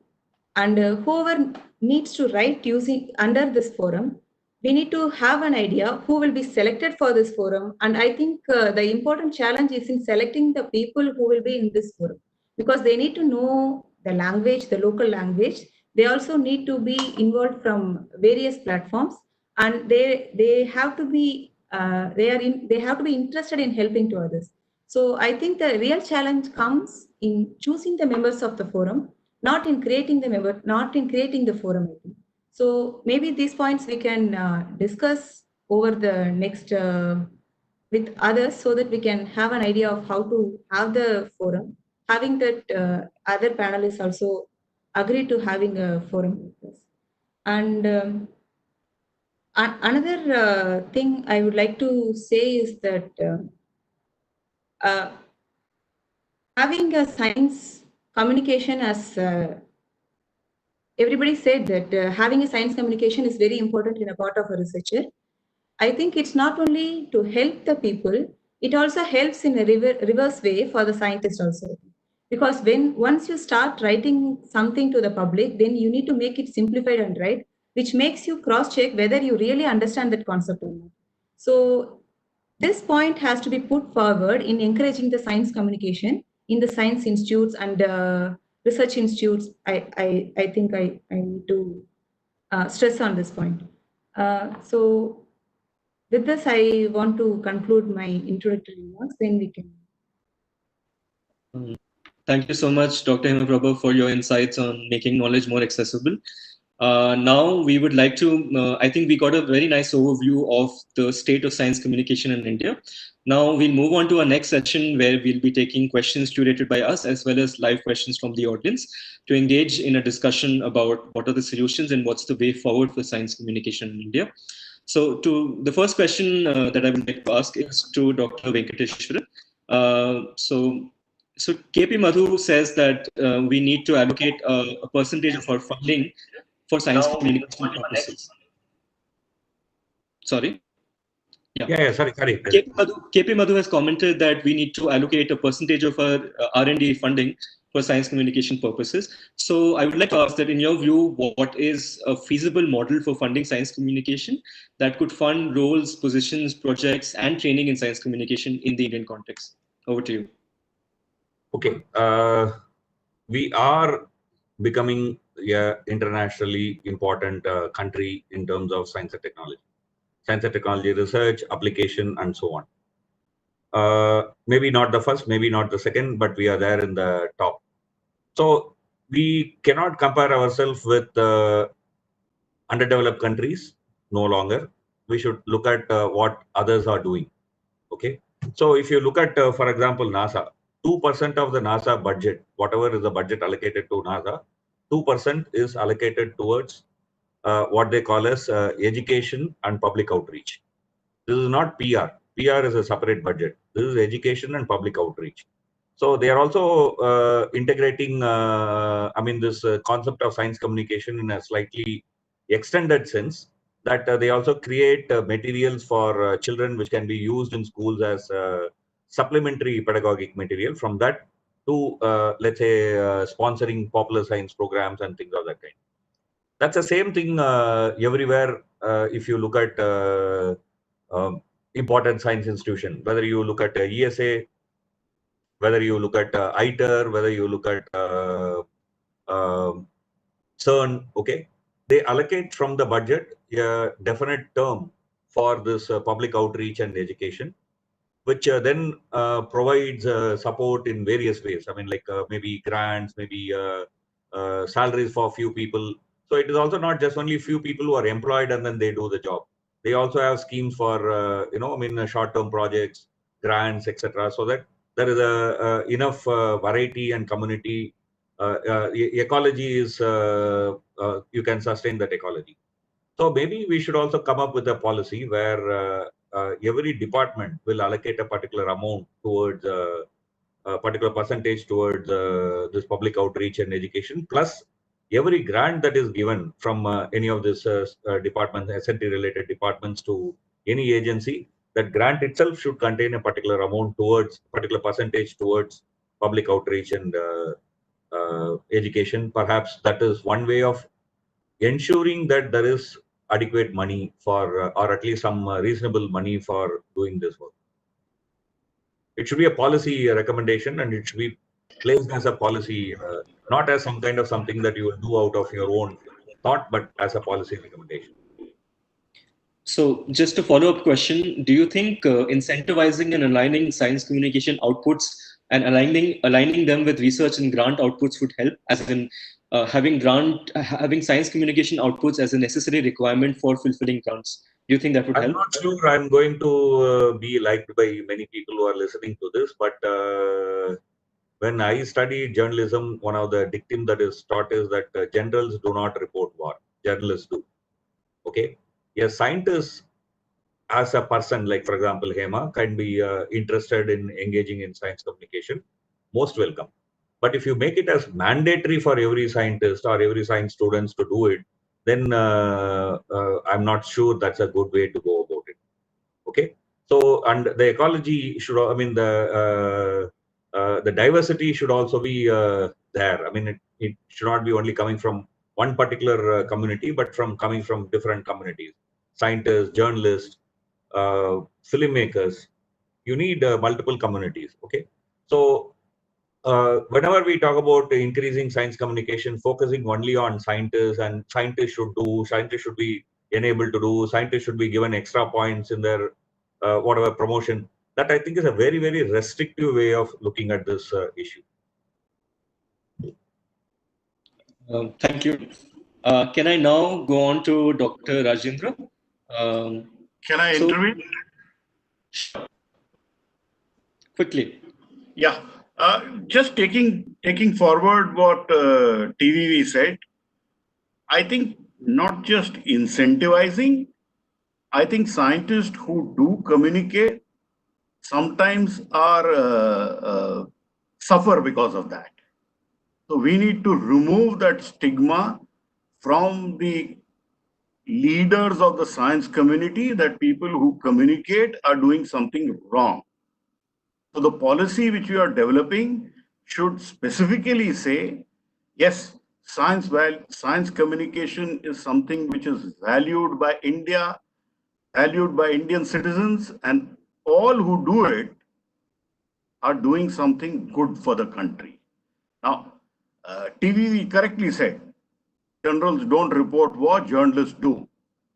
and whoever needs to write using under this forum, we need to have an idea who will be selected for this forum. And I think the important challenge is in selecting the people who will be in this forum, because they need to know the language, the local language. They also need to be involved from various platforms, and they have to be they have to be interested in helping to others. So I think the real challenge comes in choosing the members of the forum, not in creating the forum. I think. So maybe these points we can discuss over the next with others, so that we can have an idea of how to have the forum, having that other panelists also agree to having a forum with us. And another thing I would like to say is that having a science communication as everybody said that having a science communication is very important in a part of a researcher. I think it's not only to help the people, it also helps in a reverse way for the scientist also. Because once you start writing something to the public, then you need to make it simplified and right, which makes you cross-check whether you really understand that concept or not. So this point has to be put forward in encouraging the science communication in the science institutes and research institutes. I think I need to stress on this point. So with this, I want to conclude my introductory remarks, then we can. Thank you so much, Dr. Hemaprabha, for your insights on making knowledge more accessible. Now we would like to, I think we got a very nice overview of the state of science communication in India. Now we'll move on to our next session, where we'll be taking questions curated by us as well as live questions from the audience to engage in a discussion about what are the solutions and what's the way forward for science communication in India. So the first question that I would like to ask is to Dr. Venkateswaran. So KP Madhu says that we need to allocate a percentage of our funding for science communication purposes. Sorry? Yeah, sorry. KP Madhu has commented that we need to allocate a percentage of our R&D funding for science communication purposes. So I would like to ask that, in your view, what is a feasible model for funding science communication that could fund roles, positions, projects, and training in science communication in the Indian context? Over to you. Okay. We are becoming an internationally important country in terms of science and technology research, application, and so on. Maybe not the first, maybe not the second, but we are there in the top. So we cannot compare ourselves with underdeveloped countries no longer. We should look at what others are doing. Okay. So if you look at, for example, NASA, 2% of the NASA budget, whatever is the budget allocated to NASA, 2% is allocated towards what they call as education and public outreach. This is not PR. PR is a separate budget. This is education and public outreach. So they are also integrating, this concept of science communication in a slightly extended sense, that they also create materials for children which can be used in schools as supplementary pedagogic material. From that to, let's say, sponsoring popular science programs and things of that kind. That's the same thing everywhere. If you look at important science institution, whether you look at ESA, whether you look at ITER, whether you look at CERN, okay, they allocate from the budget a definite term for this public outreach and education, which then provides support in various ways. I mean, like maybe grants, maybe salaries for few people. So it is also not just only few people who are employed and then they do the job. They also have schemes for, short-term projects, grants, etc. So that there is enough variety and community. Ecology is, you can sustain that ecology. So maybe we should also come up with a policy where every department will allocate a particular amount towards a particular percentage towards this public outreach and education, plus every grant that is given from any of this departments, S&T related departments to any agency, that grant itself should contain a particular amount towards, particular percentage towards public outreach and education. Perhaps that is one way of ensuring that there is adequate money for, or at least some reasonable money for doing this work. It should be a policy recommendation, and it should be placed as a policy, not as some kind of something that you will do out of your own thought, but as a policy recommendation. So just a follow-up question, do you think incentivizing and aligning science communication outputs and aligning them with research and grant outputs would help, as in having science communication outputs as a necessary requirement for fulfilling grants? Do you think that would help? I'm not sure I'm going to be liked by many people who are listening to this, but when I studied journalism, one of the dictum that is taught is that generals do not report war, journalists do. Okay. A scientist as a person, like for example, Hema, can be interested in engaging in science communication, most welcome. But if you make it as mandatory for every scientist or every science students to do it, then I'm not sure that's a good way to go about it. Okay. So, and the ecology should, I mean, the diversity should also be there. I mean, it should not be only coming from one particular community, but coming from different communities, scientists, journalists, filmmakers. You need multiple communities. Okay. So whenever we talk about increasing science communication, focusing only on scientists, and scientists should be enabled to do, scientists should be given extra points in their whatever promotion, that I think is a very, very restrictive way of looking at this issue. Thank you. Can I now go on to Dr. Rajendra? Can I intervene? Sure. Quickly. Yeah. Just taking forward what TVV said, I think not just incentivizing, I think scientists who do communicate sometimes are suffer because of that. So we need to remove that stigma from the leaders of the science community that people who communicate are doing something wrong. So the policy which we are developing should specifically say, yes, science communication is something which is valued by India, valued by Indian citizens, and all who do it are doing something good for the country. Now, TV correctly said, generals don't report war, journalists do.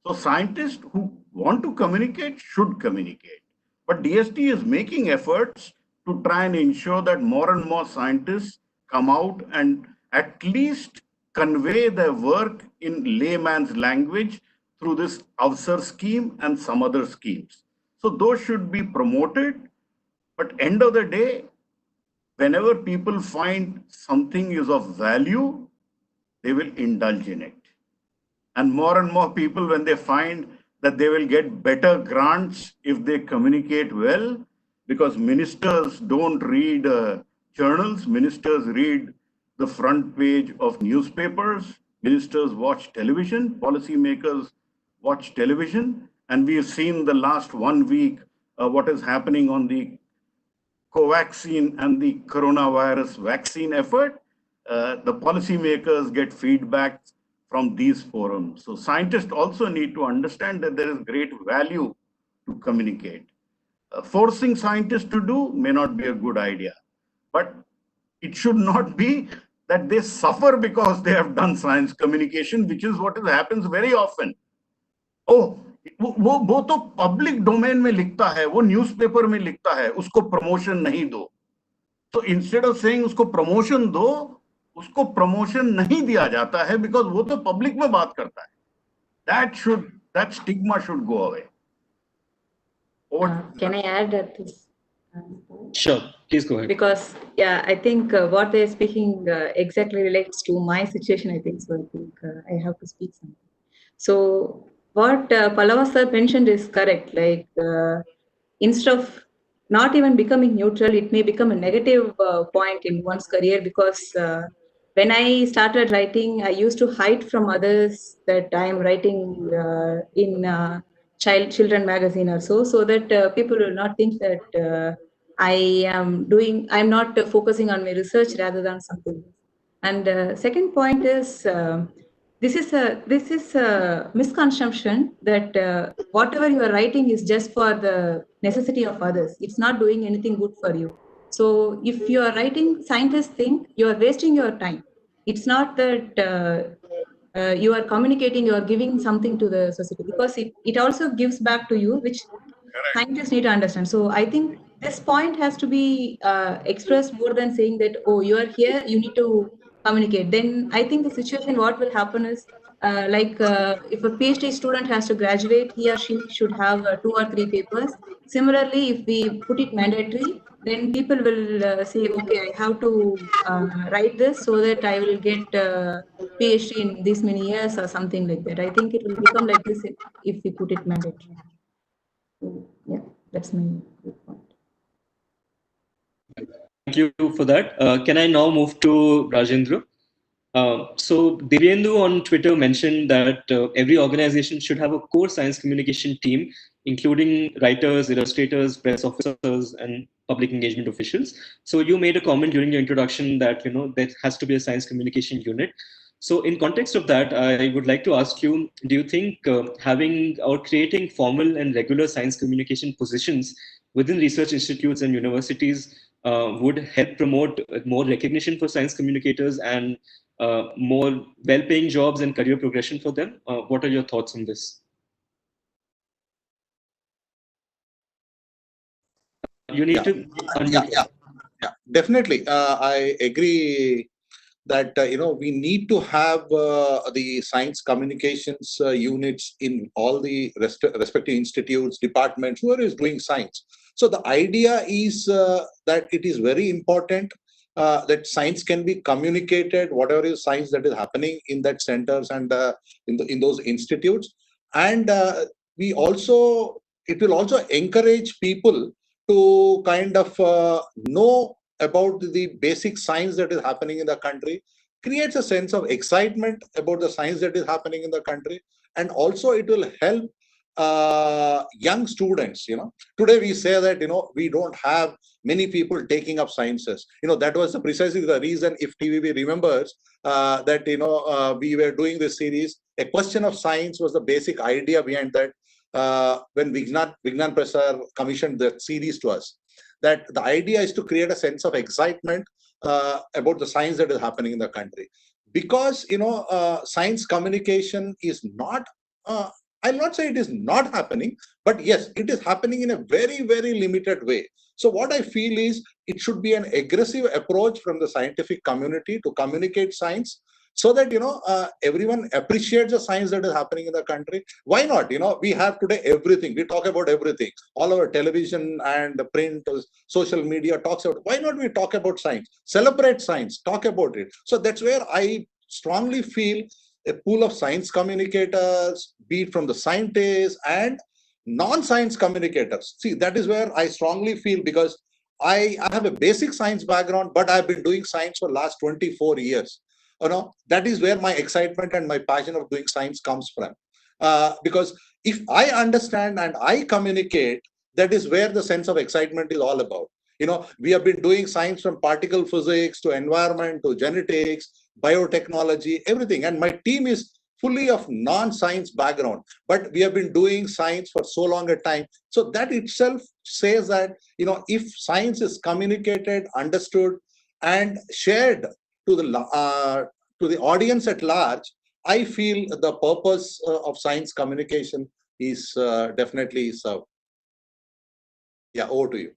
So scientists who want to communicate should communicate. But DST is making efforts to try and ensure that more and more scientists come out and at least convey their work in layman's language through this Avsar scheme and some other schemes. So those should be promoted. But end of the day, whenever people find something is of value, they will indulge in it. And more people, when they find that they will get better grants if they communicate well, because ministers don't read journals, ministers read the front page of newspapers, ministers watch television, policymakers watch television, and we have seen the last 1 week what is happening on the Covaxin and the coronavirus vaccine effort. The policymakers get feedback from these forums. So scientists also need to understand that there is great value to communicate. Forcing scientists to do may not be a good idea, but it should not be that they suffer because they have done science communication, which is what happens very often. Oh, वो तो public domain में लिखता है, वो newspaper में लिखता है, उसको प्रमोशन नहीं दो. तो इंस्टेड ऑफ सेइंग उसको प्रमोशन दो, उसको प्रमोशन नहीं दिया जाता है बिकॉज वो तो पब्लिक में बात करता है. That stigma should go away. Can I add at this? Sure, please go ahead. Because yeah, I think what they're speaking exactly relates to my situation. I think so. I think I have to speak something. So what Pallava sir mentioned is correct. Like instead of not even becoming neutral, it may become a negative point in one's career, because when I started writing, I used to hide from others that I am writing in children magazine or so that people will not think that I'm not focusing on my research rather than something. And second point is this is a misconception that whatever you are writing is just for the necessity of others. It's not doing anything good for you. So if you are writing, scientists think you are wasting your time. It's not that you are communicating, you are giving something to the society, because it also gives back to you, which scientists need to understand. So I think this point has to be expressed more than saying that, oh, you are here, you need to communicate. Then I think the situation, what will happen is, if a PhD student has to graduate, he or she should have 2 or 3 papers. Similarly, if we put it mandatory, then people will say, okay, I have to write this so that I will get PhD in this many years or something like that. I think it will become like this if we put it mandatory. So, yeah, that's my point. Thank you for that. Can I now move to Rajendra? So Divyendu on Twitter mentioned that every organization should have a core science communication team, including writers, illustrators, press officers, and public engagement officials. So you made a comment during your introduction that there has to be a science communication unit. So in context of that, I would like to ask you, do you think having or creating formal and regular science communication positions within research institutes and universities would help promote more recognition for science communicators and more well-paying jobs and career progression for them? What are your thoughts on this? You need to unmute. Yeah, definitely. I agree that we need to have the science communications units in all the respective institutes, departments, whoever is doing science. So the idea is that it is very important that science can be communicated, whatever is science that is happening in that centers and in those institutes. And it will also encourage people to kind of know about the basic science that is happening in the country, creates a sense of excitement about the science that is happening in the country, and also it will help young students. Today we say that we don't have many people taking up sciences. That was precisely the reason, if TVB remembers, that we were doing this series. A question of science was the basic idea behind that. When Vigyan Prasar commissioned the series to us, that the idea is to create a sense of excitement about the science that is happening in the country. Because science communication is not, I'll not say it is not happening, but yes, it is happening in a very, very limited way. So what I feel is it should be an aggressive approach from the scientific community to communicate science, so that everyone appreciates the science that is happening in the country. Why not? We have today everything. We talk about everything. All our television and print, social media talks about. Why not we talk about science? Celebrate science. Talk about it. So that's where I strongly feel a pool of science communicators, be it from the scientists and non-science communicators. See, that is where I strongly feel, because I have a basic science background, but I've been doing science for the last 24 years. That is where my excitement and my passion of doing science comes from. Because if I understand and I communicate, that is where the sense of excitement is all about. We have been doing science from particle physics to environment to genetics, biotechnology, everything. And my team is fully of non-science background, but we have been doing science for so long a time. So that itself says that, if science is communicated, understood, and shared to the audience at large, I feel the purpose of science communication is definitely served. Yeah, over to you.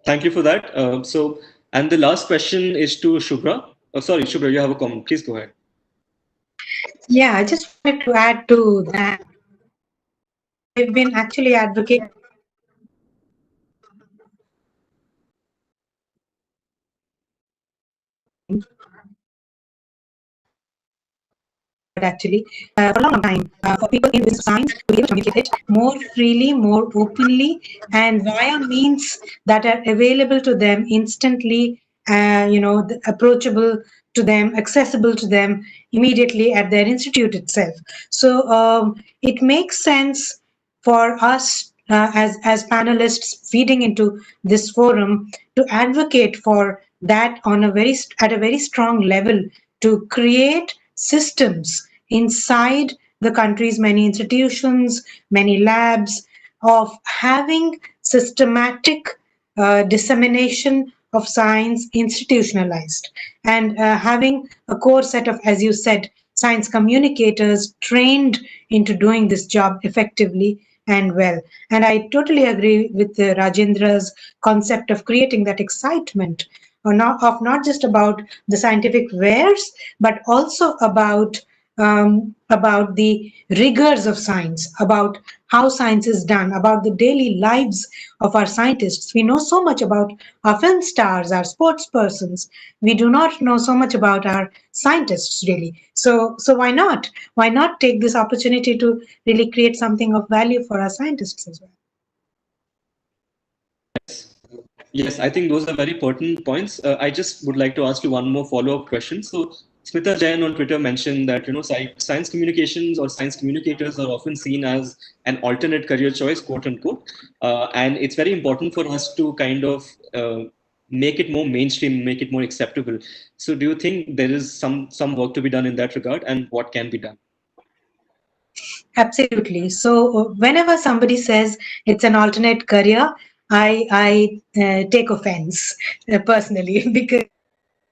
Thank you for that. And the last question is to Subhra. Sorry, Subhra, you have a comment. Please go ahead. Yeah, I just wanted to add to that. We've been actually advocating for a long time for people in business science to be able to communicate it more freely, more openly, and via means that are available to them instantly, approachable to them, accessible to them immediately at their institute itself. So it makes sense for us as panelists feeding into this forum to advocate for that at a very strong level, to create systems inside the country's many institutions, many labs, of having systematic dissemination of science institutionalized, and having a core set of, as you said, science communicators trained into doing this job effectively and well. And I totally agree with Rajendra's concept of creating that excitement, or not just about the scientific wares, but also about the rigors of science, about how science is done, about the daily lives of our scientists. We know so much about our film stars, our sports persons. We do not know so much about our scientists, really. So why not? Why not take this opportunity to really create something of value for our scientists as well? Yes, I think those are very pertinent points. I just would like to ask you one more follow-up question. So Smita Jain on Twitter mentioned that science communications or science communicators are often seen as an alternate career choice, quote unquote, and it's very important for us to kind of make it more mainstream, make it more acceptable. So do you think there is some work to be done in that regard, and what can be done? Absolutely. So whenever somebody says it's an alternate career, I take offense personally, because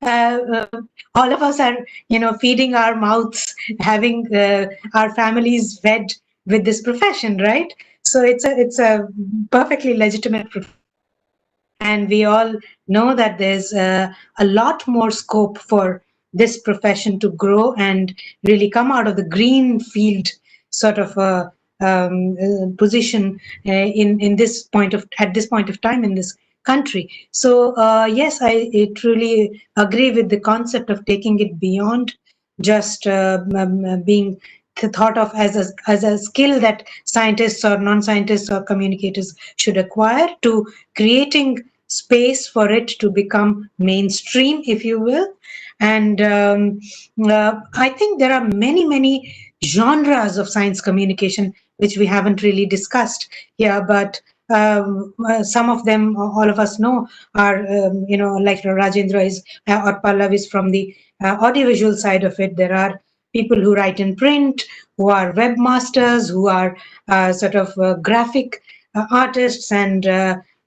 all of us are, feeding our mouths, having our families fed with this profession, right? So it's a perfectly legitimate profession. And we all know that there's a lot more scope for this profession to grow and really come out of the green field sort of a position at this point of time in this country. So yes, I truly agree with the concept of taking it beyond just being thought of as a skill that scientists or non-scientists or communicators should acquire, to creating space for it to become mainstream, if you will. And I think there are many genres of science communication which we haven't really discussed here, but some of them, all of us know, are like Rajendra is or Pallav is from the audiovisual side of it. There are people who write in print, who are webmasters, who are sort of graphic artists, and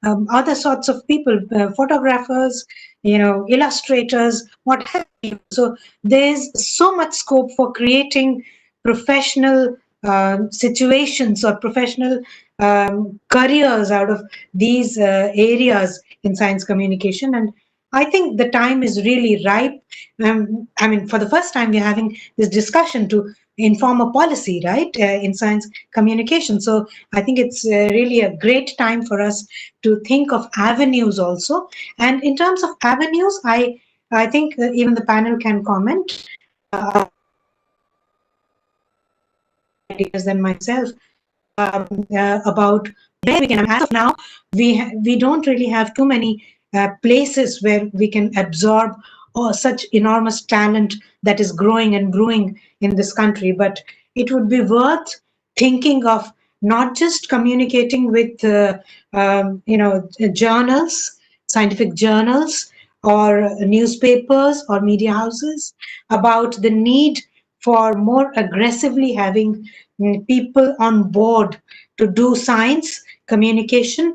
other sorts of people, photographers, illustrators, what have you. So there's so much scope for creating professional situations or professional careers out of these areas in science communication. And I think the time is really ripe. I mean, for the first time, we're having this discussion to inform a policy, right, in science communication. So I think it's really a great time for us to think of avenues also. And in terms of avenues, I think even the panel can comment than myself about where we can. As of now, we don't really have too many places where we can absorb such enormous talent that is growing and brewing in this country. But it would be worth thinking of not just communicating with journals, scientific journals, or newspapers or media houses about the need for more aggressively having people on board to do science communication,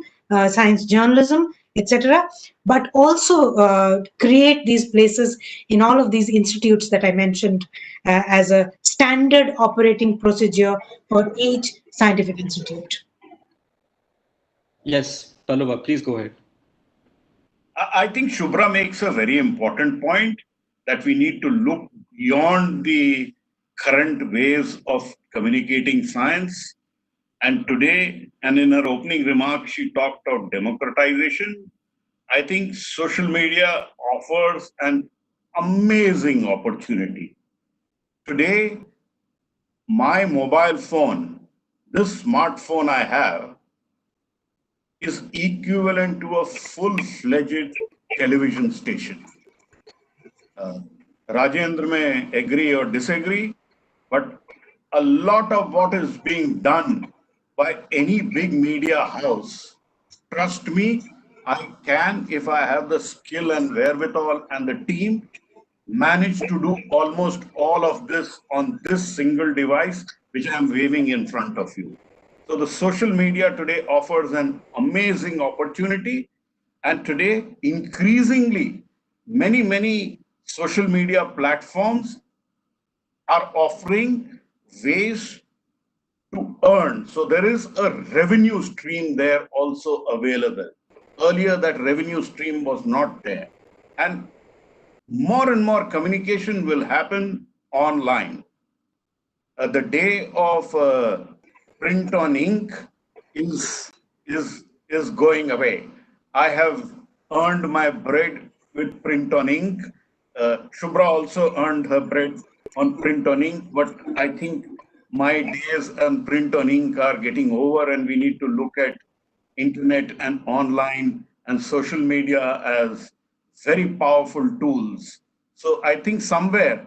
science journalism, etc., but also create these places in all of these institutes that I mentioned as a standard operating procedure for each scientific institute. Yes, Pallava, please go ahead. I think Subhra makes a very important point that we need to look beyond the current ways of communicating science. And today, and in her opening remarks, she talked of democratization. I think social media offers an amazing opportunity. Today, my mobile phone, this smartphone I have, is equivalent to a full-fledged television station. Rajendra may agree or disagree, but a lot of what is being done by any big media house, trust me, I can, if I have the skill and wherewithal and the team, manage to do almost all of this on this single device, which I'm waving in front of you. So the social media today offers an amazing opportunity. And today, increasingly, many social media platforms are offering ways to earn. So there is a revenue stream there also available. Earlier, that revenue stream was not there. And more communication will happen online. The day of print on ink is going away. I have earned my bread with print on ink. Subhra also earned her bread on print on ink, but I think my days on print on ink are getting over, and we need to look at internet and online and social media as very powerful tools. So I think somewhere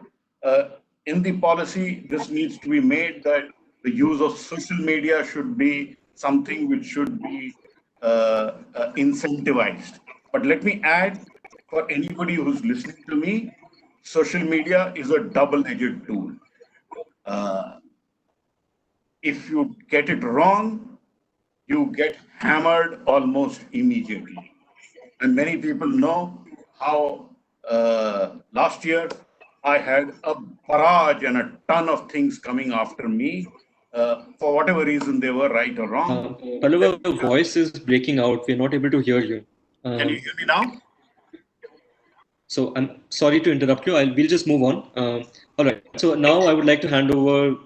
in the policy, this needs to be made that the use of social media should be something which should be incentivized. But let me add, for anybody who's listening to me, social media is a double-edged tool. If you get it wrong, you get hammered almost immediately. And many people know how last year I had a barrage and a ton of things coming after me. For whatever reason, they were right or wrong. Pallava, your voice is breaking out. We're not able to hear you. Can you hear me now? So I'm sorry to interrupt you. We'll just move on. All right. So now I would like to hand over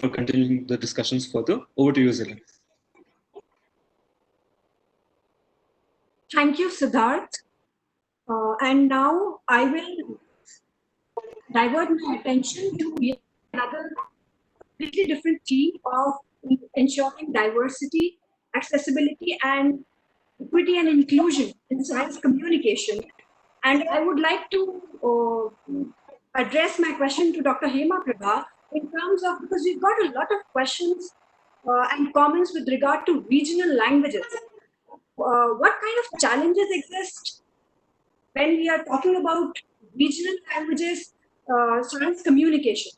for continuing the discussions further. Over to you, Zill. Thank you, Siddharth. And now I will divert my attention to another completely different team of ensuring diversity, accessibility, and equity and inclusion in science communication. And I would like to address my question to Dr. Hemaprabha in terms of, because we've got a lot of questions and comments with regard to regional languages. What kind of challenges exist when we are talking about regional languages, science communication?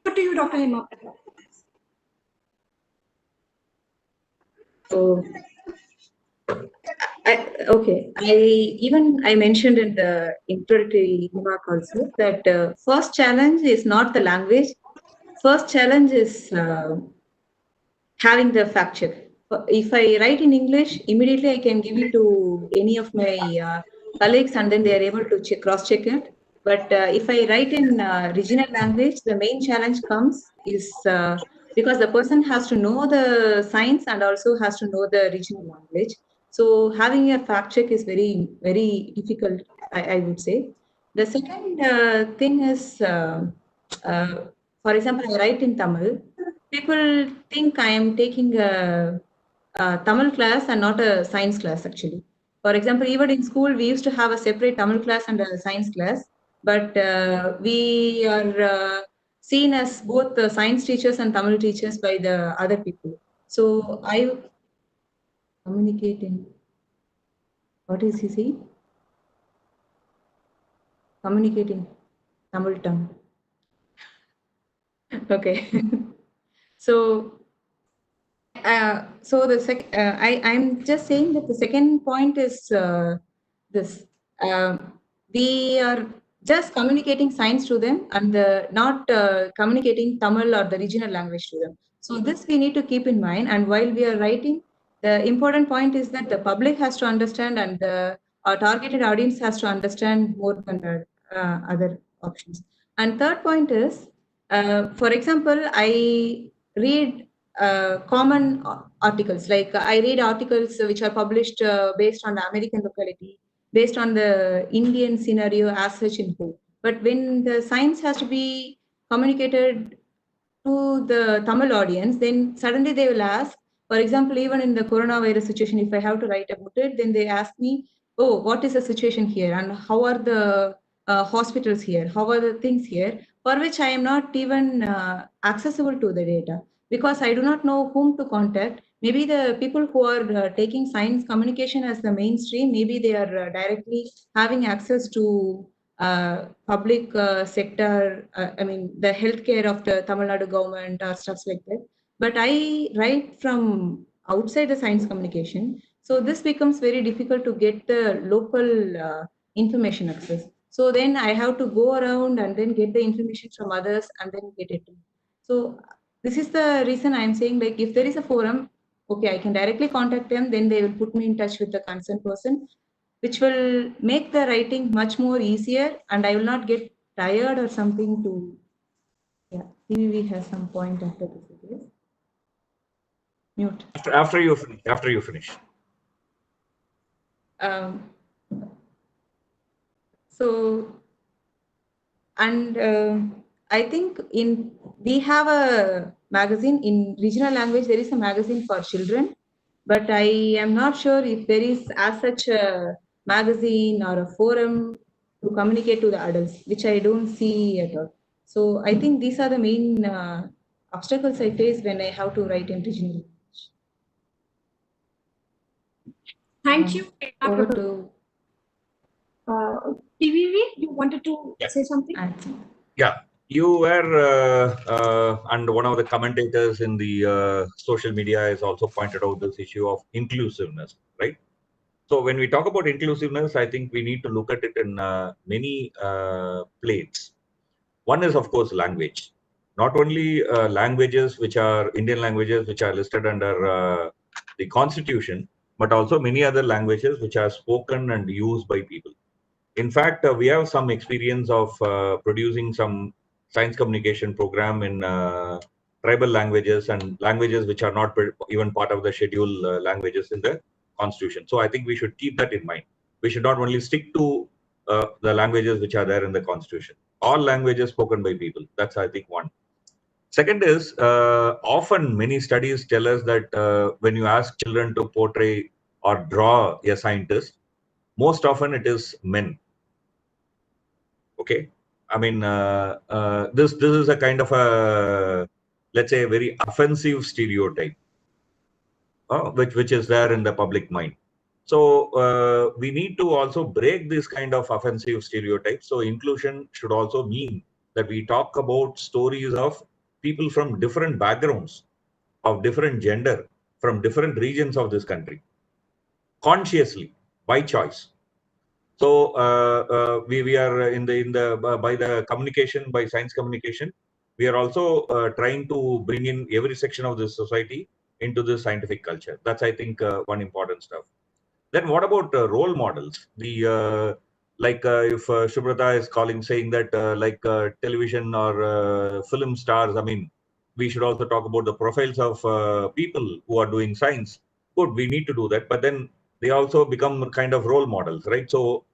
Over to you, Dr. Hemaprabha. So, I mentioned in the introductory remark also that first challenge is not the language. First challenge is having the fact check. If I write in English, immediately I can give it to any of my colleagues and then they are able to cross-check it. But if I write in regional language, the main challenge comes is because the person has to know the science and also has to know the regional language. So having a fact check is very, very difficult, I would say. The second thing is, for example, I write in Tamil. People think I am taking a Tamil class and not a science class, actually. For example, even in school, we used to have a separate Tamil class and a science class, but we are seen as both the science teachers and Tamil teachers by the other people. So I communicating. What is he saying? Communicating Tamil tongue. Okay. So I'm just saying that the second point is this. We are just communicating science to them and not communicating Tamil or the regional language to them. So this we need to keep in mind. And while we are writing, the important point is that the public has to understand and our targeted audience has to understand more than the other options. And third point is, for example, I read common articles, like I read articles which are published based on the American locality, based on the Indian scenario as such in whole. But when the science has to be communicated to the Tamil audience, then suddenly they will ask, for example, even in the coronavirus situation, if I have to write about it, then they ask me, oh, what is the situation here and how are the hospitals here? How are the things here? For which I am not even accessible to the data because I do not know whom to contact. Maybe the people who are taking science communication as the mainstream, maybe they are directly having access to public sector, I mean, the healthcare of the Tamil Nadu government or stuff like that. But I write from outside the science communication. So this becomes very difficult to get the local information access. So then I have to go around and then get the information from others and then get it. So this is the reason I'm saying, like, if there is a forum, okay, I can directly contact them, then they will put me in touch with the concerned person, which will make the writing much more easier and I will not get tired or something to, yeah, we have some point after this, I guess. Mute. After you finish. So, and I think we have a magazine in regional language. There is a magazine for children, but I am not sure if there is as such a magazine or a forum to communicate to the adults, which I don't see at all. So I think these are the main obstacles I face when I have to write in regional language. Thank you. Over to TVV, you wanted to say something? Yeah, you were, and one of the commentators in the social media has also pointed out this issue of inclusiveness, right? So when we talk about inclusiveness, I think we need to look at it in many planes. One is, of course, language. Not only languages which are Indian languages which are listed under the Constitution, but also many other languages which are spoken and used by people. In fact, we have some experience of producing some science communication program in tribal languages and languages which are not even part of the scheduled languages in the Constitution. So I think we should keep that in mind. We should not only stick to the languages which are there in the Constitution. all languages spoken by people. That's, I think, one. Second is, often many studies tell us that when you ask children to portray or draw a scientist, most often it is men. Okay, I mean, this is a kind of a, let's say, a very offensive stereotype, which is there in the public mind. So we need to also break this kind of offensive stereotypes. So inclusion should also mean that we talk about stories of people from different backgrounds, of different gender, from different regions of this country, consciously, by choice. So we are in the by the communication, by science communication, we are also trying to bring in every section of this society into the scientific culture. That's, I think, one important stuff. Then what about role models? The if Subhrata is saying that television or film stars, I mean, we should also talk about the profiles of people who are doing science. Good, we need to do that, but then they also become kind of role models, right? So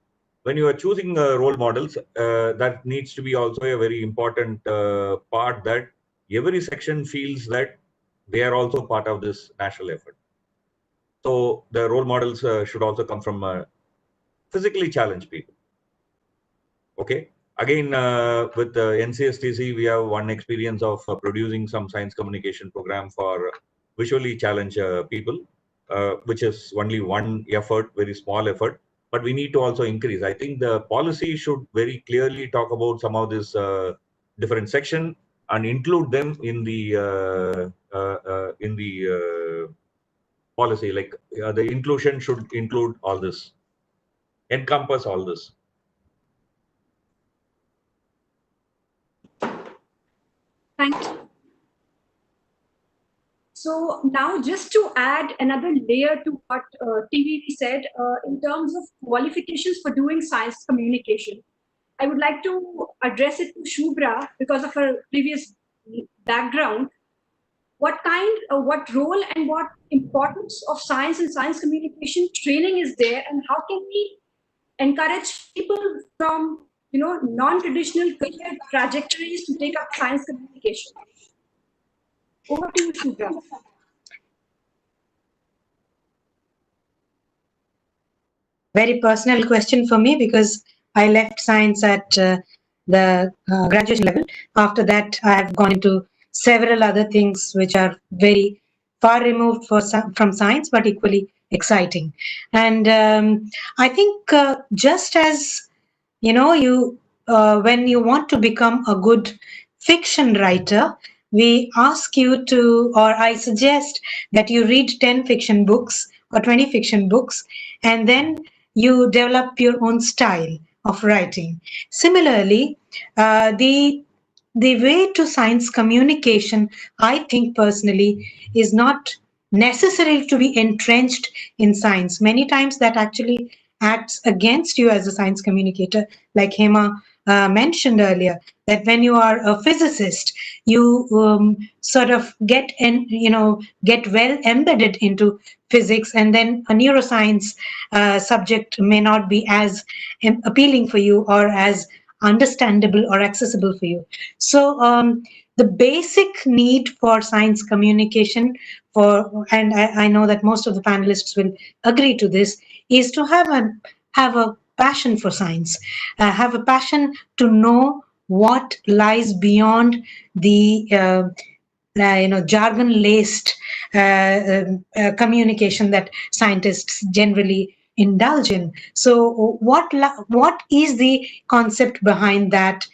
when you are choosing role models, that needs to be also a very important part, that every section feels that they are also part of this national effort. So the role models should also come from physically challenged people. Okay. Again, with NCSTC, we have one experience of producing some science communication program for visually challenged people, which is only one effort, very small effort, but we need to also increase. I think the policy should very clearly talk about some of this different section and include them in the policy. Like the inclusion should include all this, encompass all this. Thank you. So now, just to add another layer to what TVV said in terms of qualifications for doing science communication, I would like to address it to Subhra because of her previous background. What role and what importance of science and science communication training is there, and how can we encourage people from non-traditional career trajectories to take up science communication? Over to you, Subhra. Very personal question for me because I left science at the graduation level. After that, I have gone into several other things which are very far removed from science, but equally exciting. And I think just as when you want to become a good fiction writer, we ask you to, or I suggest that you read 10 fiction books or 20 fiction books, and then you develop your own style of writing. Similarly, the way to science communication, I think personally, is not necessary to be entrenched in science. Many times that actually acts against you as a science communicator, like Hema mentioned earlier, that when you are a physicist, you sort of get well embedded into physics, and then a neuroscience subject may not be as appealing for you or as understandable or accessible for you. So the basic need for science communication, and I know that most of the panelists will agree to this, is to have a passion for science, have a passion to know what lies beyond the jargon-laced communication that scientists generally indulge in. So what is the concept behind that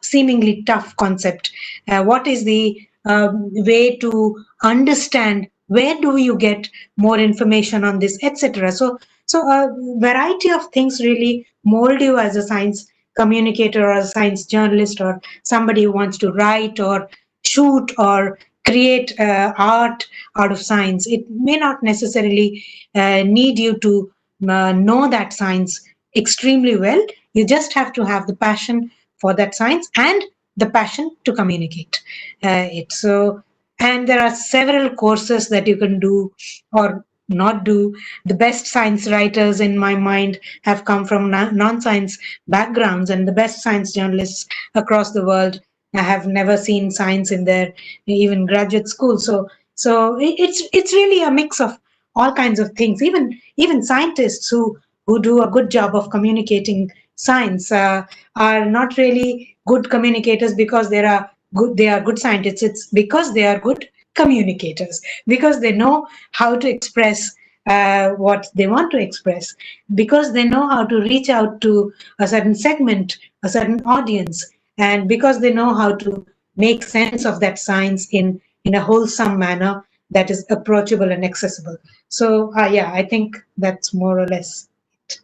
seemingly tough concept? What is the way to understand where do you get more information on this, etc. So a variety of things really mold you as a science communicator or a science journalist or somebody who wants to write or shoot or create art out of science. It may not necessarily need you to know that science extremely well. You just have to have the passion for that science and the passion to communicate it. So, and there are several courses that you can do, or not do. The best science writers in my mind have come from non-science backgrounds, and the best science journalists across the world have never seen science in their even graduate school. So it's really a mix of all kinds of things. Even scientists who do a good job of communicating science are not really good communicators because they are good scientists. It's because they are good communicators, because they know how to express what they want to express, because they know how to reach out to a certain segment, a certain audience, and because they know how to make sense of that science in a wholesome manner that is approachable and accessible. So yeah, I think that's more or less it.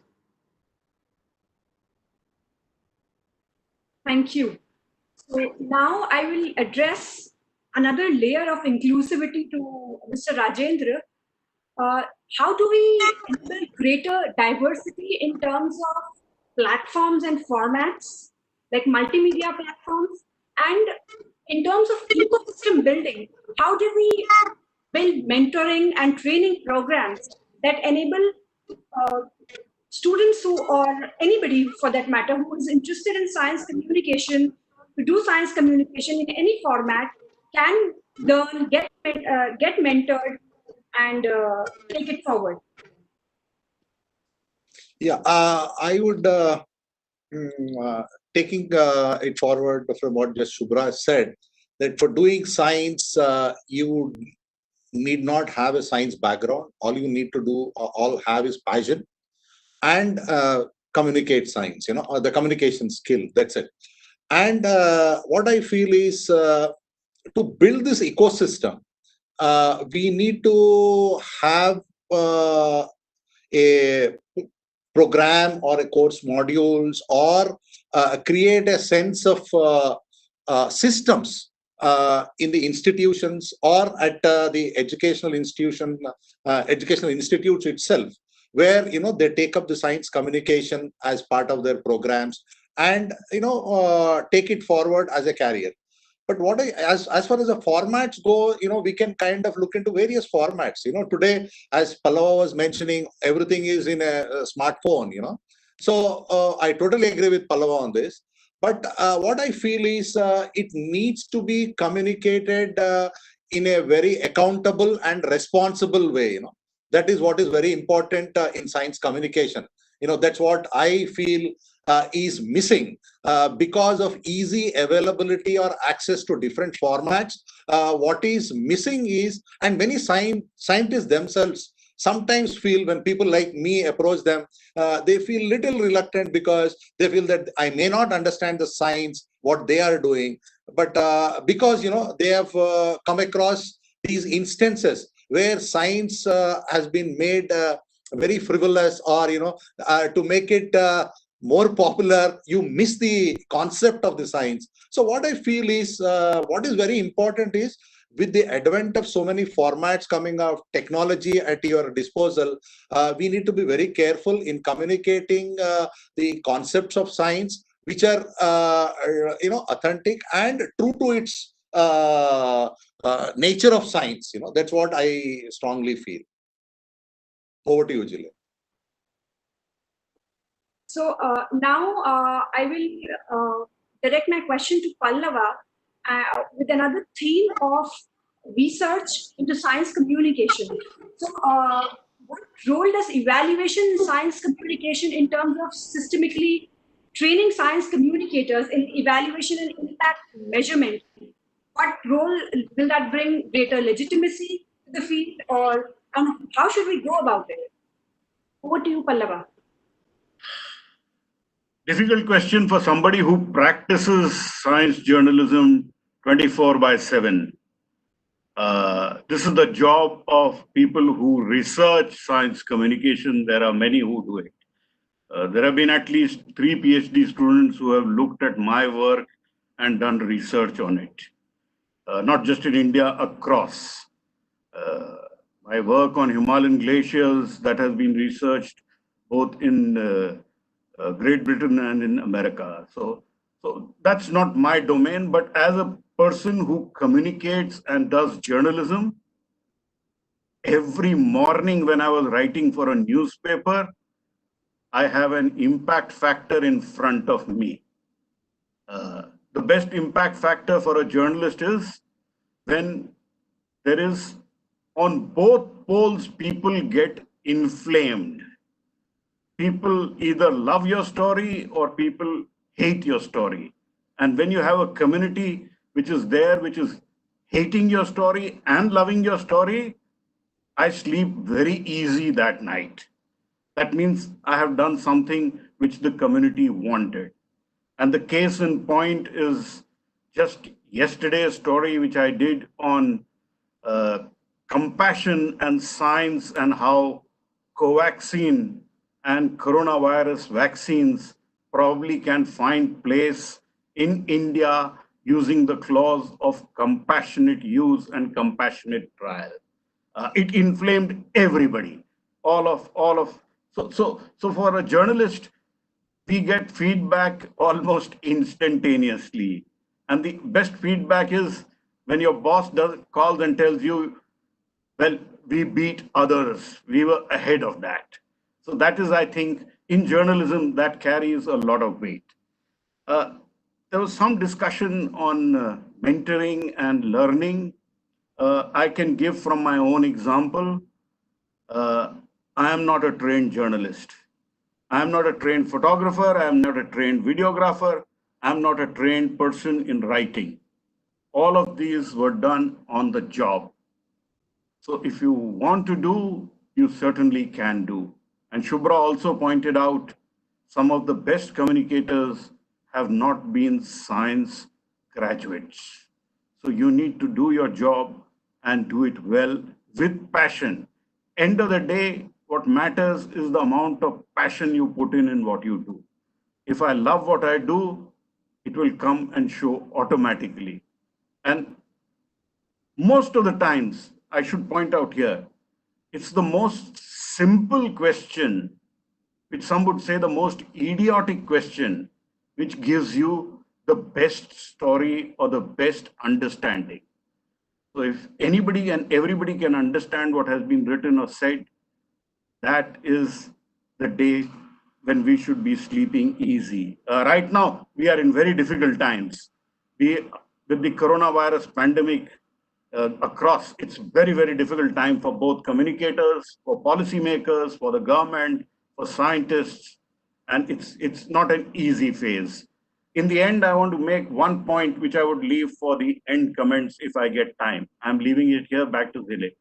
Thank you. So now I will address another layer of inclusivity to Mr. Rajendra. How do we enable greater diversity in terms of platforms and formats, like multimedia platforms? And in terms of ecosystem building, how do we build mentoring and training programs that enable students or anybody for that matter who is interested in science communication to do science communication in any format can learn, get mentored, and take it forward? Yeah, I would taking it forward from what just Subhra said, that for doing science, you need not have a science background. All you need to do, all have is passion and communicate science, or the communication skill. That's it. And what I feel is to build this ecosystem, we need to have a program or a course modules, or create a sense of systems in the institutions or at the educational institutes itself, where they take up the science communication as part of their programs and take it forward as a career. But what as far as the formats go, we can kind of look into various formats. Today, as Pallava was mentioning, everything is in a smartphone. So I totally agree with Pallava on this. But what I feel is it needs to be communicated in a very accountable and responsible way. That is what is very important in science communication. That's what I feel is missing because of easy availability or access to different formats. What is missing is, and many scientists themselves sometimes feel, when people like me approach them, they feel little reluctant because they feel that I may not understand the science, what they are doing. But because, they have come across these instances where science has been made very frivolous, or, to make it more popular, you miss the concept of the science. So what I feel is, what is very important is, with the advent of so many formats coming out, technology at your disposal, we need to be very careful in communicating the concepts of science, which are authentic and true to its nature of science. That's what I strongly feel. Over to you, Zill-e. So now I will direct my question to Pallava with another theme of research into science communication. So what role does evaluation in science communication in terms of systemically training science communicators in evaluation and impact measurement? What role will that bring? Greater legitimacy to the field, or how should we go about it? Over to you, Pallava. Difficult question for somebody who practices science journalism 24/7. This is the job of people who research science communication. There are many who do it. There have been at least 3 PhD students who have looked at my work and done research on it. Not just in India, across. My work on Himalayan glaciers, that has been researched both in Great Britain and in America. So that's not my domain, but as a person who communicates and does journalism, every morning when I was writing for a newspaper, I have an impact factor in front of me. The best impact factor for a journalist is when there is, on both poles, people get inflamed. People either love your story or people hate your story. And when you have a community which is there, which is hating your story and loving your story, I sleep very easy that night. That means I have done something which the community wanted. And the case in point is just yesterday's story, which I did on compassion and science and how Covaxin and coronavirus vaccines probably can find place in India using the clause of compassionate use and compassionate trial. It inflamed everybody, so for a journalist, we get feedback almost instantaneously. And the best feedback is when your boss calls and tells you, well, we beat others, we were ahead of that. So that is, I think, in journalism, that carries a lot of weight. There was some discussion on mentoring and learning. I can give from my own example. I am not a trained journalist. I am not a trained photographer. I am not a trained videographer. I am not a trained person in writing. All of these were done on the job. So if you want to do, you certainly can do. And Subhra also pointed out some of the best communicators have not been science graduates. So you need to do your job and do it well with passion. End of the day, what matters is the amount of passion you put in what you do. If I love what I do, it will come and show automatically. And most of the times, I should point out here, it's the most simple question, which some would say the most idiotic question, which gives you the best story or the best understanding. So if anybody and everybody can understand what has been written or said, that is the day when we should be sleeping easy. Right now, we are in very difficult times. With the coronavirus pandemic across, it's very, very difficult time for both communicators, for policymakers, for the government, for scientists, and it's not an easy phase. In the end, I want to make one point which I would leave for the end comments if I get time. I'm leaving it here. Back to Zill-e.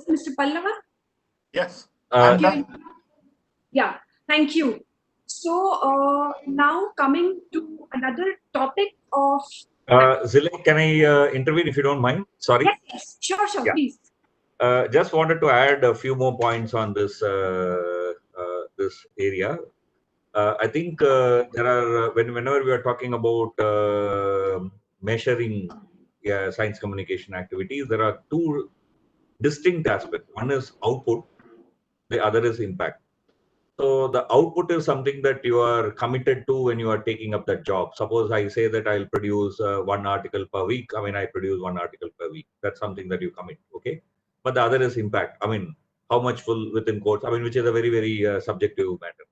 Mr. Pallava? Yes. Yeah, thank you. So now coming to another topic of... Zill-e, can I intervene if you don't mind? Sorry. Yes, sure, Yeah. please. Just wanted to add a few more points on this this area. I think there are whenever we are talking about measuring science communication activities, there are two distinct aspects. One is output, the other is impact. So the output is something that you are committed to when you are taking up that job. Suppose I say that I'll produce one article per week. I mean, I produce one article per week. That's something that you commit, okay? But the other is impact. I mean, how much full within quotes, I mean, which is a very, very subjective matter.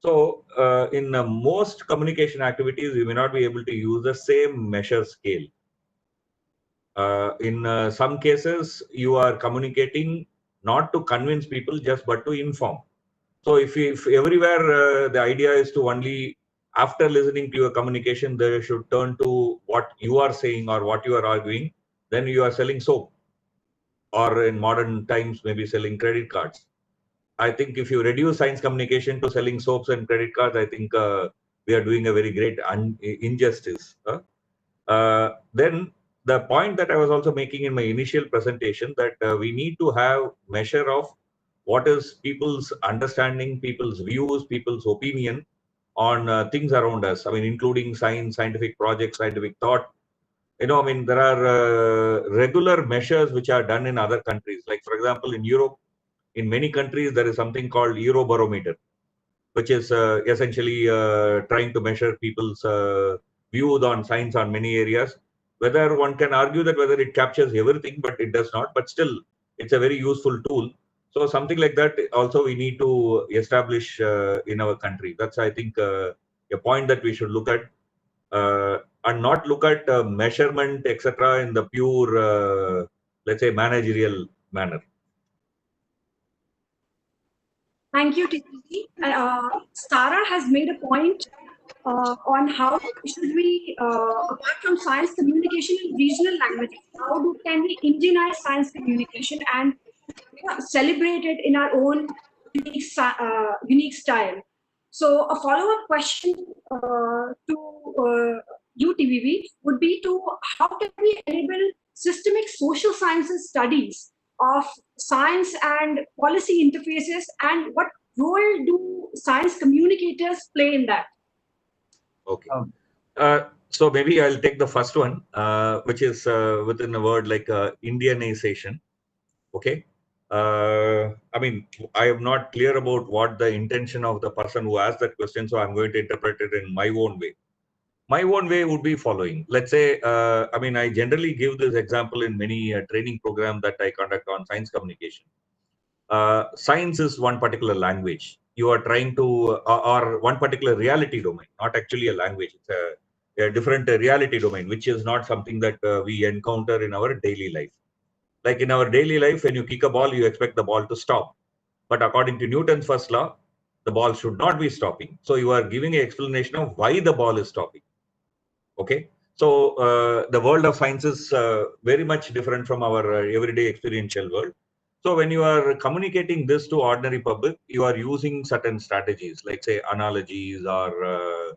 So in most communication activities, you may not be able to use the same measure scale. In some cases, you are communicating not to convince people just, but to inform. So if everywhere the idea is to only, after listening to your communication, they should turn to what you are saying or what you are arguing, then you are selling soap. Or in modern times, maybe selling credit cards. I think if you reduce science communication to selling soaps and credit cards, I think we are doing a very great injustice. Then the point that I was also making in my initial presentation, that we need to have measure of what is people's understanding, people's views, people's opinion on things around us. I mean, including science, scientific projects, scientific thought. You know, I mean, there are regular measures which are done in other countries. Like, for example, in Europe, in many countries, there is something called Eurobarometer. which is essentially trying to measure people's views on science on many areas. Whether one can argue that whether it captures everything, but it does not. But still, it's a very useful tool. So something like that also we need to establish in our country. That's, I think, a point that we should look at, and not look at measurement, etc., in the pure, let's say, managerial manner. Thank you, TTC. Sarah has made a point on how should we, apart from science communication in regional languages, how can we Indianize science communication and celebrate it in our own unique style? So a follow-up question to you, TVV, would be to how can we enable systemic social sciences studies of science and policy interfaces, and what role do science communicators play in that? Okay. So maybe I'll take the first one, which is within a word like Indianization. Okay. I mean, I am not clear about what the intention of the person who asked that question, so I'm going to interpret it in my own way. My own way would be following. Let's say, I mean, I generally give this example in many training programs that I conduct on science communication. Science is one particular language. You are trying to, or one particular reality domain, not actually a language. It's a different reality domain, which is not something that we encounter in our daily life. Like in our daily life, when you kick a ball, you expect the ball to stop. But according to Newton's first law, the ball should not be stopping. So you are giving an explanation of why the ball is stopping. Okay. So the world of science is very much different from our everyday experiential world. So when you are communicating this to ordinary public, you are using certain strategies, like say analogies or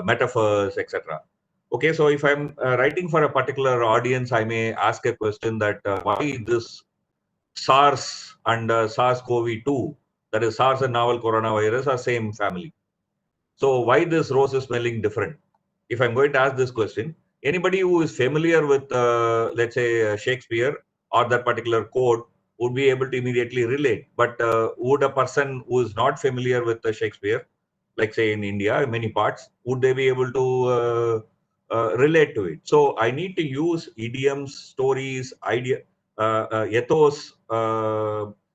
metaphors, etc. Okay, so if I'm writing for a particular audience, I may ask a question that why this SARS and SARS-CoV-2, that is SARS and novel coronavirus, are same family. So why this rose is smelling different? If I'm going to ask this question, anybody who is familiar with, let's say, Shakespeare or that particular code would be able to immediately relate. But would a person who is not familiar with Shakespeare, like say in India, in many parts, would they be able to relate to it? So I need to use idioms, stories, ethos,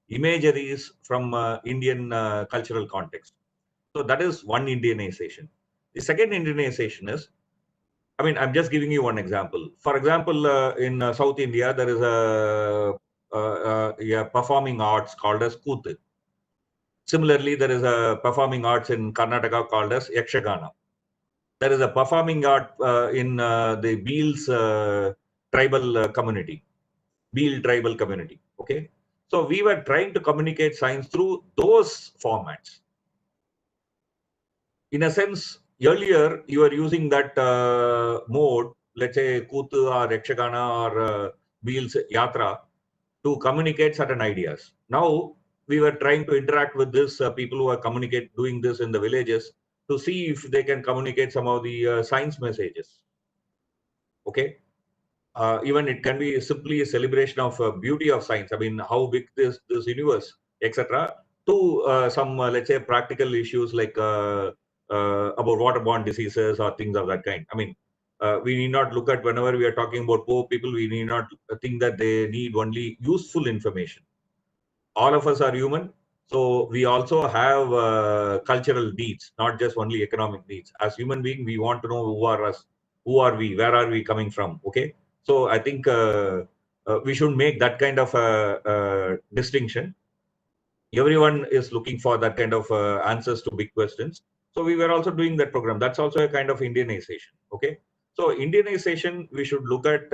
imageries from Indian cultural context. So that is one Indianization. The second Indianization is, I mean, I'm just giving you one example. For example, in South India, there is a performing arts called as Kuthu. Similarly, there is a performing arts in Karnataka called as Yakshagana. There is a performing art in the Beals tribal community, Beel tribal community. Okay, so we were trying to communicate science through those formats. In a sense, earlier you were using that mode, let's say Kuthu or Yakshagana or Beel's Yatra, to communicate certain ideas. Now we were trying to interact with this people who are doing this in the villages to see if they can communicate some of the science messages. Okay. Even it can be simply a celebration of beauty of science. I mean, how big this universe, etc. To some let's say practical issues like about waterborne diseases or things of that kind. I mean, we need not look at, whenever we are talking about poor people, we need not think that they need only useful information. All of us are human, so we also have cultural needs, not just only economic needs. As human beings, we want to know who are us, who are we, where are we coming from. Okay, so I think we should make that kind of a distinction. Everyone is looking for that kind of answers to big questions. So we were also doing that program. That's also a kind of Indianization. Okay, so Indianization we should look at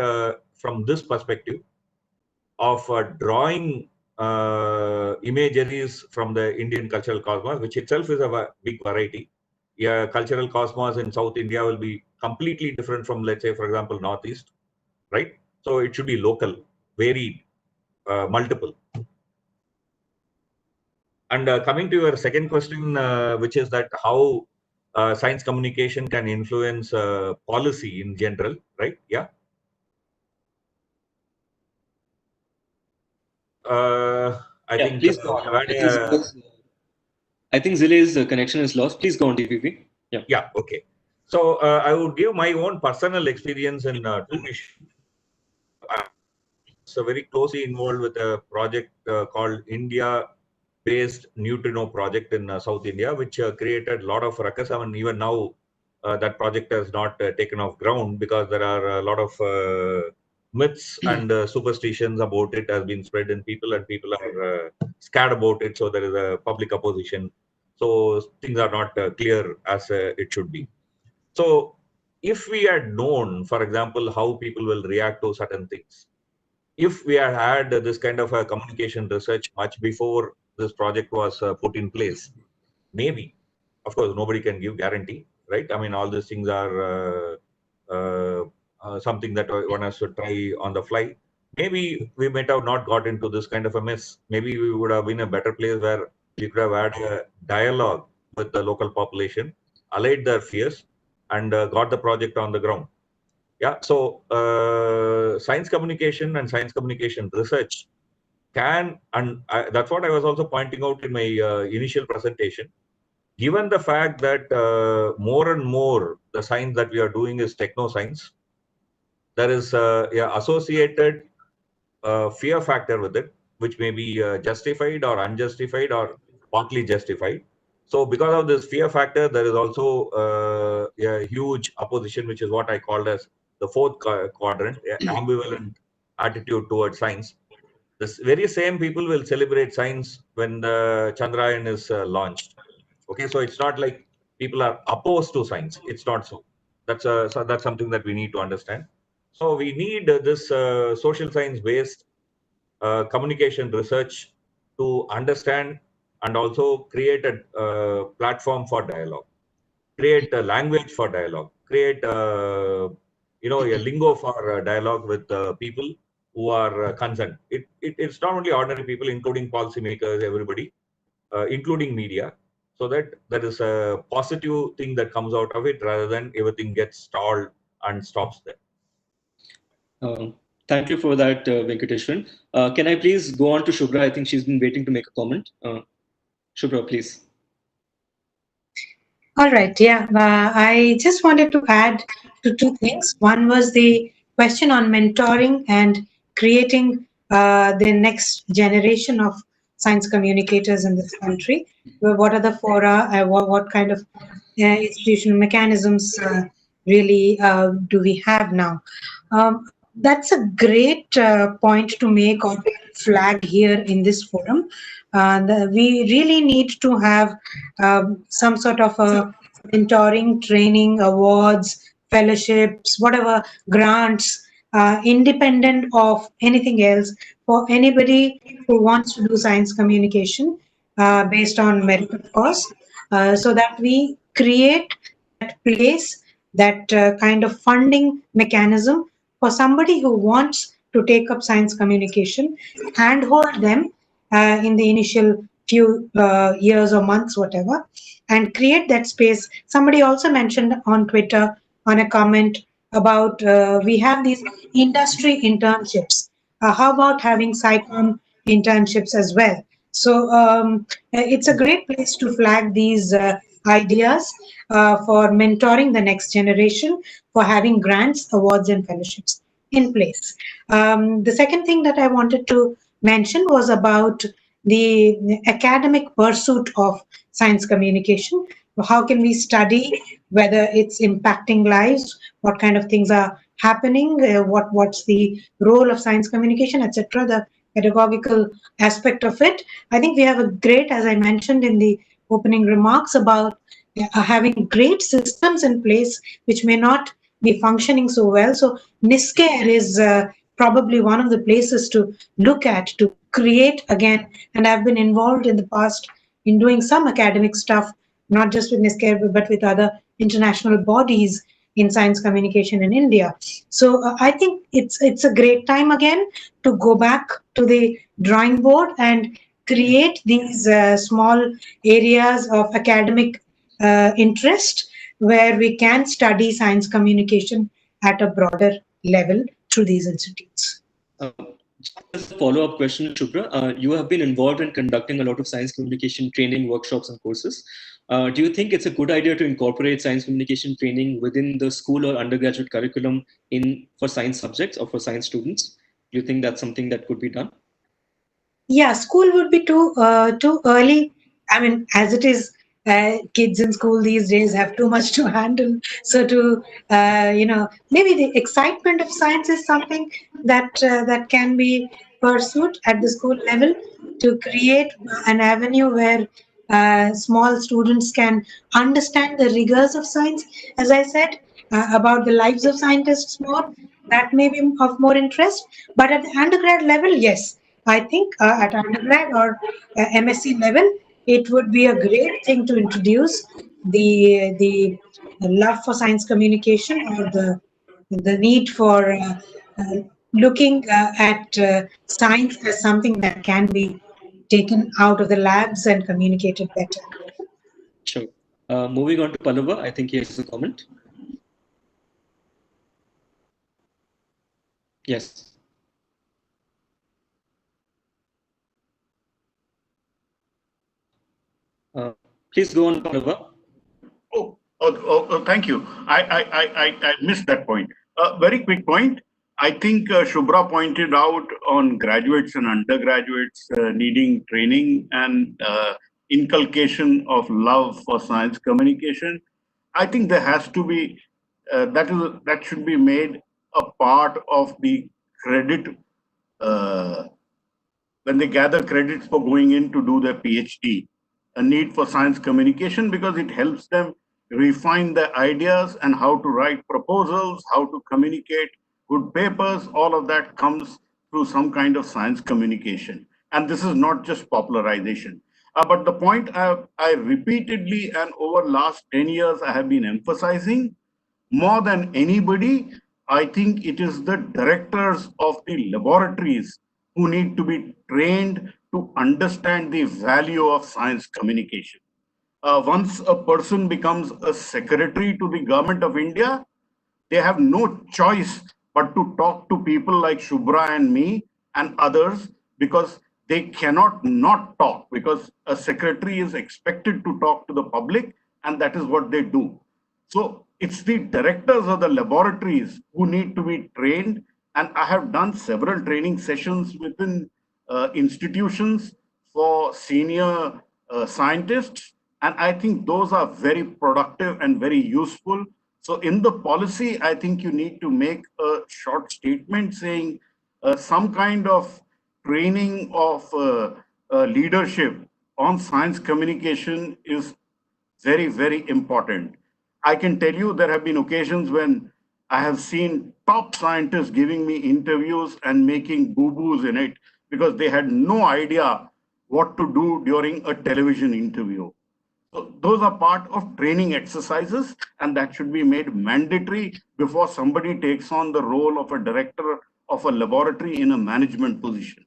from this perspective of drawing imageries from the Indian cultural cosmos, which itself is a big variety. Yeah, cultural cosmos in South India will be completely different from, let's say, for example, Northeast, right? So it should be local, varied, multiple. And coming to your second question, which is that how science communication can influence policy in general, right? Yeah. I think please go on. I think Zile's connection is lost. Please go on, DVV. Yeah. Yeah. Okay. So I would give my own personal experience in two issues. So very closely involved with a project called India-based neutrino project in South India, which created a lot of ruckus. I mean, even now that project has not taken off ground because there are a lot of myths and superstitions about it has been spread in people, and people are scared about it. So there is a public opposition. So things are not clear as it should be. So if we had known, for example, how people will react to certain things, if we had had this kind of a communication research much before this project was put in place, maybe, of course, nobody can give guarantee, right? I mean, all these things are something that one has to try on the fly. Maybe we might have not got into this kind of a mess. Maybe we would have been a better place where we could have had a dialogue with the local population, allayed their fears, and got the project on the ground. Yeah, so science communication and science communication research can, and that's what I was also pointing out in my initial presentation. Given the fact that more and more the science that we are doing is techno-science, there is associated fear factor with it, which may be justified or unjustified or partly justified. So because of this fear factor, there is also a huge opposition, which is what I called as the fourth quadrant, ambivalent attitude towards science. The very same people will celebrate science when the Chandrayaan is launched. Okay, so it's not like people are opposed to science. It's not so. So that's something that we need to understand. So we need this social science based communication research to understand and also create a platform for dialogue, create a language for dialogue, create a lingo for dialogue with people who are concerned. It's not only ordinary people, including policymakers, everybody, including media, so that there is a positive thing that comes out of it rather than everything gets stalled and stops there. Thank you for that, Venkateswaran. Can I please go on to Subhra? I think she's been waiting to make a comment. Subhra, please. All right, yeah. I just wanted to add to two things. One was the question on mentoring and creating the next generation of science communicators in this country. What are the fora? What kind of institutional mechanisms really do we have now? That's a great point to make or flag here in this forum. We really need to have some sort of a mentoring, training, awards, fellowships, whatever, grants, independent of anything else for anybody who wants to do science communication based on merit, of course, so that we create that place, that kind of funding mechanism for somebody who wants to take up science communication, handhold them in the initial few years or months, whatever, and create that space. Somebody also mentioned on Twitter on a comment about we have these industry internships. How about having SciComm internships as well? So it's a great place to flag these ideas for mentoring the next generation, for having grants, awards, and fellowships in place. The second thing that I wanted to mention was about the academic pursuit of science communication. How can we study whether it's impacting lives, what kind of things are happening, what's the role of science communication, etc., the pedagogical aspect of it. I think we have a great, as I mentioned in the opening remarks, about having great systems in place which may not be functioning so well. So NISCARE is probably one of the places to look at, to create again. And I've been involved in the past in doing some academic stuff, not just with NISCARE, but with other international bodies in science communication in India. So I think it's a great time again to go back to the drawing board and create these small areas of academic interest where we can study science communication at a broader level through these institutes. Just a follow-up question, Subhra. You have been involved in conducting a lot of science communication training, workshops, and courses. Do you think it's a good idea to incorporate science communication training within the school or undergraduate curriculum for science subjects or for science students? Do you think that's something that could be done? Yeah, school would be too early. I mean, as it is, kids in school these days have too much to handle. So maybe the excitement of science is something that can be pursued at the school level to create an avenue where small students can understand the rigors of science. As I said, about the lives of scientists more, that may be of more interest. But at the undergrad level, yes, I think at undergrad or MSc level, it would be a great thing to introduce the love for science communication, or the need for looking at science as something that can be taken out of the labs and communicated better. Sure. Moving on to Pallava, I think he has a comment. Yes. Please go on, Pallava. Thank you. I missed that point. Very quick point. I think Subhra pointed out on graduates and undergraduates needing training and inculcation of love for science communication. I think there has to be that should be made a part of the credit when they gather credits for going in to do their PhD. A need for science communication, because it helps them refine their ideas and how to write proposals, how to communicate good papers. All of that comes through some kind of science communication. And this is not just popularization. But the point I repeatedly and over last 10 years I have been emphasizing, more than anybody, I think it is the directors of the laboratories who need to be trained to understand the value of science communication. Once a person becomes a secretary to the government of India, they have no choice but to talk to people like Subhra and me and others, because they cannot not talk, because a secretary is expected to talk to the public, and that is what they do. So it's the directors of the laboratories who need to be trained. And I have done several training sessions within institutions for senior scientists. And I think those are very productive and very useful. So in the policy, I think you need to make a short statement saying some kind of training of leadership on science communication is very, very important. I can tell you there have been occasions when I have seen top scientists giving me interviews and making boo-boos in it because they had no idea what to do during a television interview. So those are part of training exercises, and that should be made mandatory before somebody takes on the role of a director of a laboratory in a management position.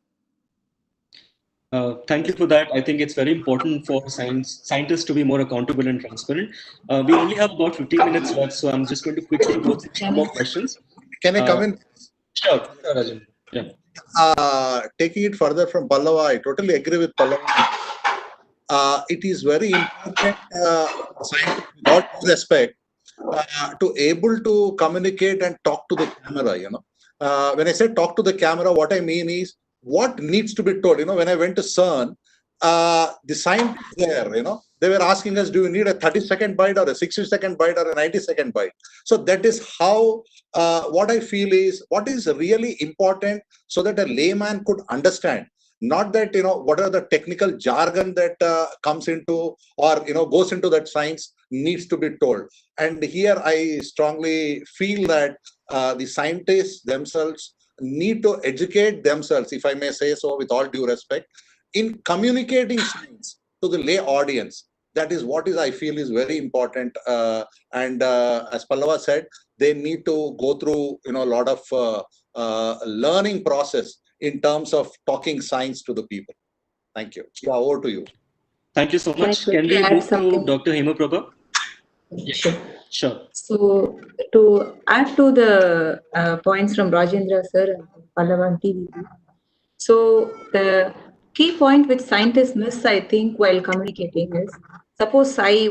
Thank you for that. I think it's very important for scientists to be more accountable and transparent. We only have about 15 minutes left, so I'm just going to quickly go through some more questions. Can I come in? Sure, Rajendra. Yeah. Taking it further from Pallava, I totally agree with Pallava. It is very important, scientists, with all due respect, to able to communicate and talk to the camera. When I say talk to the camera, what I mean is what needs to be told. When I went to CERN, the scientists there, they were asking us, do you need a 30-second bite or a 60-second bite or a 90-second bite? So that is how, what I feel is, what is really important so that a layman could understand. Not that, what are the technical jargon that comes into or, goes into that science needs to be told. And here I strongly feel that the scientists themselves need to educate themselves, if I may say so, with all due respect, in communicating science to the lay audience. That is what I feel is very important. And as Pallava said, they need to go through, a lot of learning process in terms of talking science to the people. Thank you. Yeah, over to you. Thank you so much. Can we move to Dr. Hemaprabha? Sure. Sure. So to add to the points from Rajendra sir and Pallava and TVP, So the key point which scientists miss, I think, while communicating is, suppose I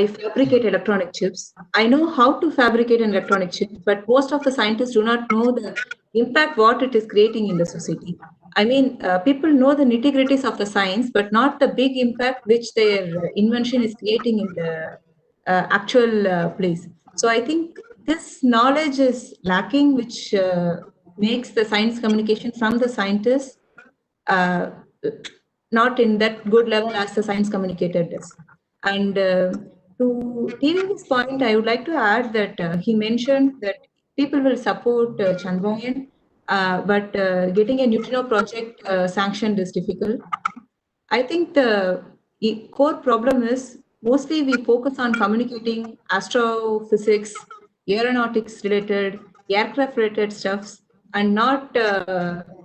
fabricate electronic chips. I know how to fabricate an electronic chip, but most of the scientists do not know the impact what it is creating in the society. I mean, people know the nitty-gritties of the science, but not the big impact which their invention is creating in the actual place. So I think this knowledge is lacking, which makes the science communication from the scientists uh, not in that good level as the science communicator does. And to TV's point, I would like to add that he mentioned that people will support Chandrayaan, but getting a neutrino project sanctioned is difficult. I think the core problem is mostly we focus on communicating astrophysics, aeronautics related, aircraft related stuffs, and not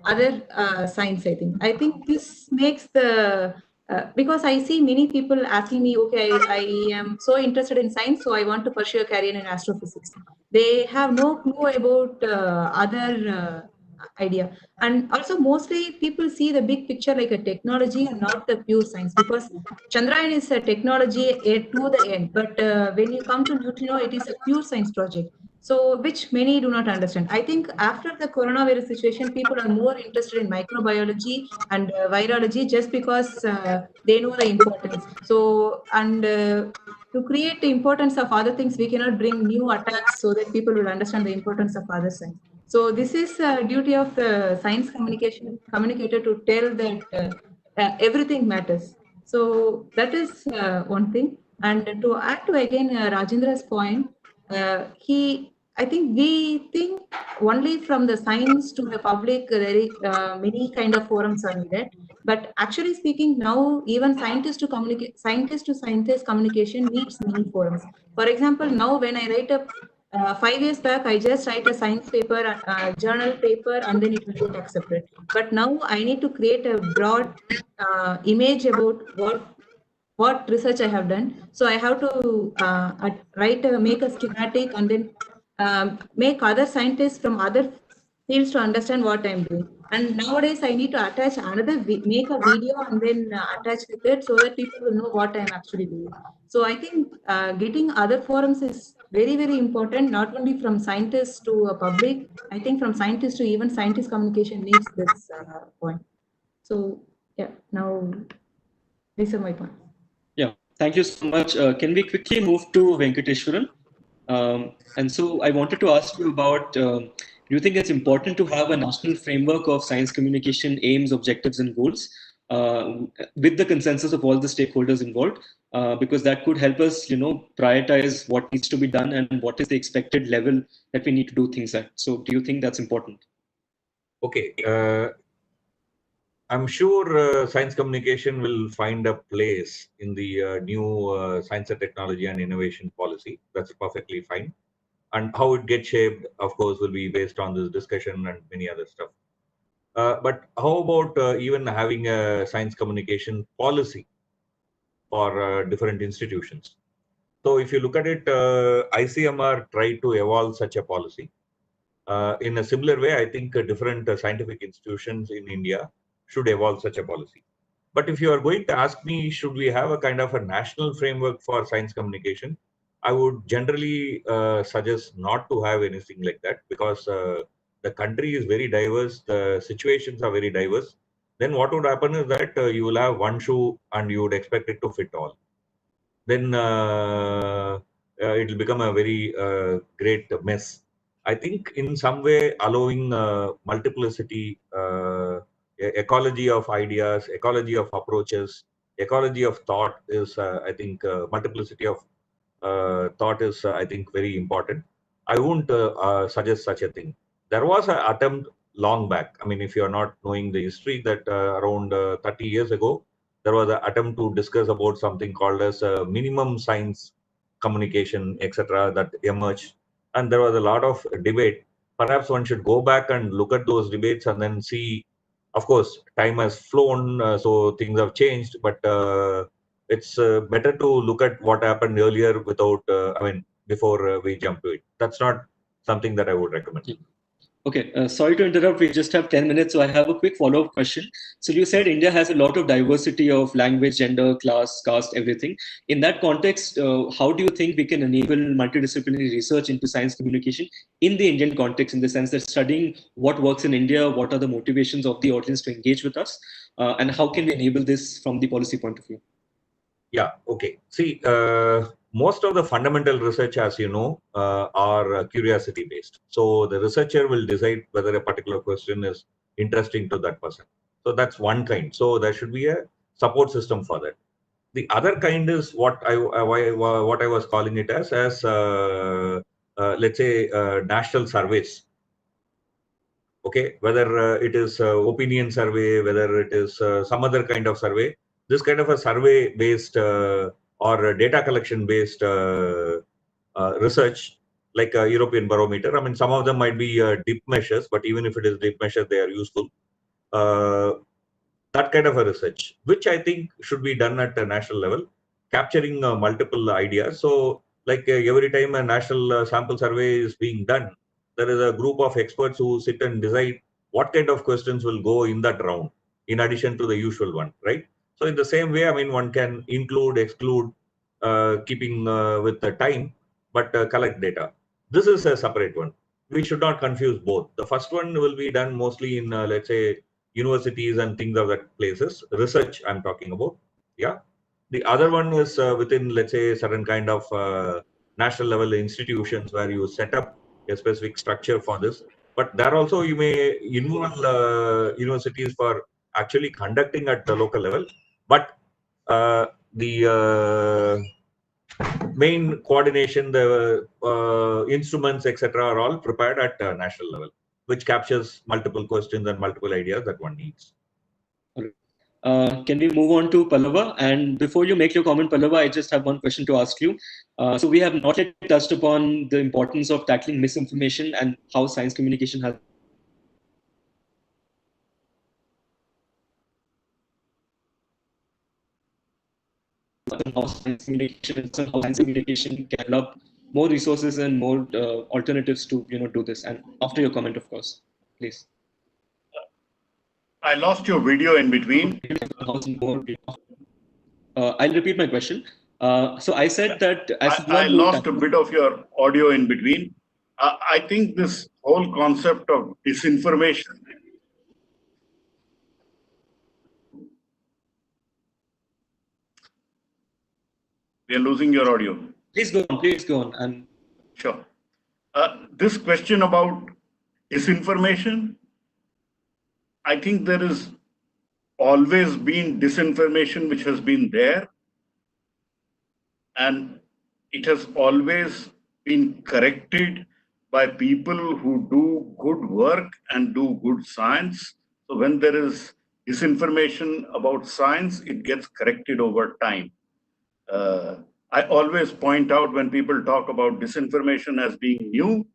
other science. I think this makes the because I see many people asking me, okay, I am so interested in science, so I want to pursue a career in astrophysics. They have no clue about other idea. And also mostly people see the big picture like a technology and not the pure science, because Chandrayaan is a technology to the end, but when you come to neutrino, it is a pure science project. So which many do not understand. I think after the coronavirus situation, people are more interested in microbiology and virology just because they know the importance. So and to create the importance of other things, we cannot bring new attacks so that people will understand the importance of other science. So this is a duty of the science communicator to tell that everything matters. So that is one thing. And to add to again Rajendra's point, I think we think only from the science to the public, many kind of forums are needed. But actually speaking, now even scientist to scientist communication needs many forums. For example, now when I write a 5 years back, I just write a science paper, journal paper, and then it will get accepted. But now I need to create a broad image about what research I have done. So I have to make a schematic and then make other scientists from other fields to understand what I'm doing. And nowadays I need to attach make a video and then attach with it so that people will know what I'm actually doing. So I think getting other forums is very, very important, not only from scientists to a public. I think from scientists to even scientist communication needs this point. So yeah, now these are my points. Yeah, thank you so much. Can we quickly move to Venkateswaran? And so I wanted to ask you about, do you think it's important to have a national framework of science communication aims, objectives, and goals with the consensus of all the stakeholders involved? Because that could help us, prioritize what needs to be done and what is the expected level that we need to do things at. So do you think that's important? Okay. I'm sure science communication will find a place in the new science and technology and innovation policy. That's perfectly fine. And how it gets shaped, of course, will be based on this discussion and many other stuff. But how about even having a science communication policy for different institutions? So if you look at it, ICMR tried to evolve such a policy. In a similar way, I think different scientific institutions in India should evolve such a policy. But if you are going to ask me, should we have a kind of a national framework for science communication? I would generally suggest not to have anything like that, because the country is very diverse, the situations are very diverse. Then what would happen is that you will have one shoe and you would expect it to fit all. Then it will become a very great mess. I think in some way allowing multiplicity, ecology of ideas, ecology of approaches, ecology of thought is, I think, multiplicity of thought is, I think, very important. I won't suggest such a thing. There was an attempt long back. I mean, if you are not knowing the history, that around 30 years ago, there was an attempt to discuss about something called as minimum science communication, etc., that emerged. And there was a lot of debate. Perhaps one should go back and look at those debates and then see. Of course, time has flown, so things have changed, but it's better to look at what happened earlier without, before we jump to it. That's not something that I would recommend. Okay, sorry to interrupt. We just have 10 minutes, so I have a quick follow-up question. So you said India has a lot of diversity of language, gender, class, caste, everything. In that context, how do you think we can enable multidisciplinary research into science communication in the Indian context, in the sense that studying what works in India, what are the motivations of the audience to engage with us, and how can we enable this from the policy point of view? Yeah, okay. See, most of the fundamental research, as you know, are curiosity based. So the researcher will decide whether a particular question is interesting to that person. So that's one kind. So there should be a support system for that. The other kind is what I was calling it as let's say national surveys. Okay, whether it is opinion survey, whether it is some other kind of survey. This kind of a survey based or data collection based research, like a European barometer. I mean, some of them might be DIP measures, but even if it is DIP measure, they are useful. That kind of a research, which I think should be done at a national level, capturing multiple ideas. So, like every time a national sample survey is being done, there is a group of experts who sit and decide what kind of questions will go in that round, in addition to the usual one, right? So, in the same way, I mean, one can include, exclude, keeping with the time, but collect data. This is a separate one. We should not confuse both. The first one will be done mostly in, let's say, universities and things of that places, research I'm talking about. Yeah. The other one is within, let's say, certain kind of national level institutions where you set up a specific structure for this. But there also you may involve universities for actually conducting at the local level. But the main coordination, the instruments, etc., are all prepared at national level, which captures multiple questions and multiple ideas that one needs. Can we move on to Pallava? And before you make your comment, Pallava, I just have one question to ask you. So we have not yet touched upon the importance of tackling misinformation and how science communication has how science communication can develop more resources and more alternatives to do this. And after your comment, of course, please. I lost your video in between. I'll repeat my question. So I said that I lost a bit of your audio in between. I think this whole concept of disinformation. We are losing your audio. Please go on. Please go on. And sure. This question about disinformation, I think there is always been disinformation which has been there, and it has always been corrected by people who do good work and do good science. So when there is disinformation about science, it gets corrected over time. I always point out when people talk about disinformation as being new,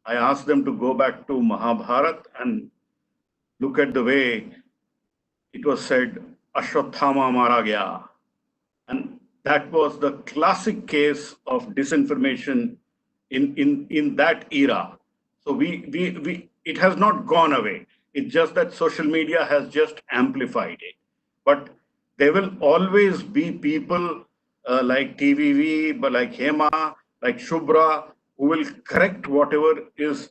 I ask them to go back to Mahabharata and look at the way it was said, Ashwatthama mara gaya. And that was the classic case of disinformation in that era. So it has not gone away. It's just that social media has just amplified it. But there will always be people like TVV, but like Hema, like Subhra, who will correct whatever is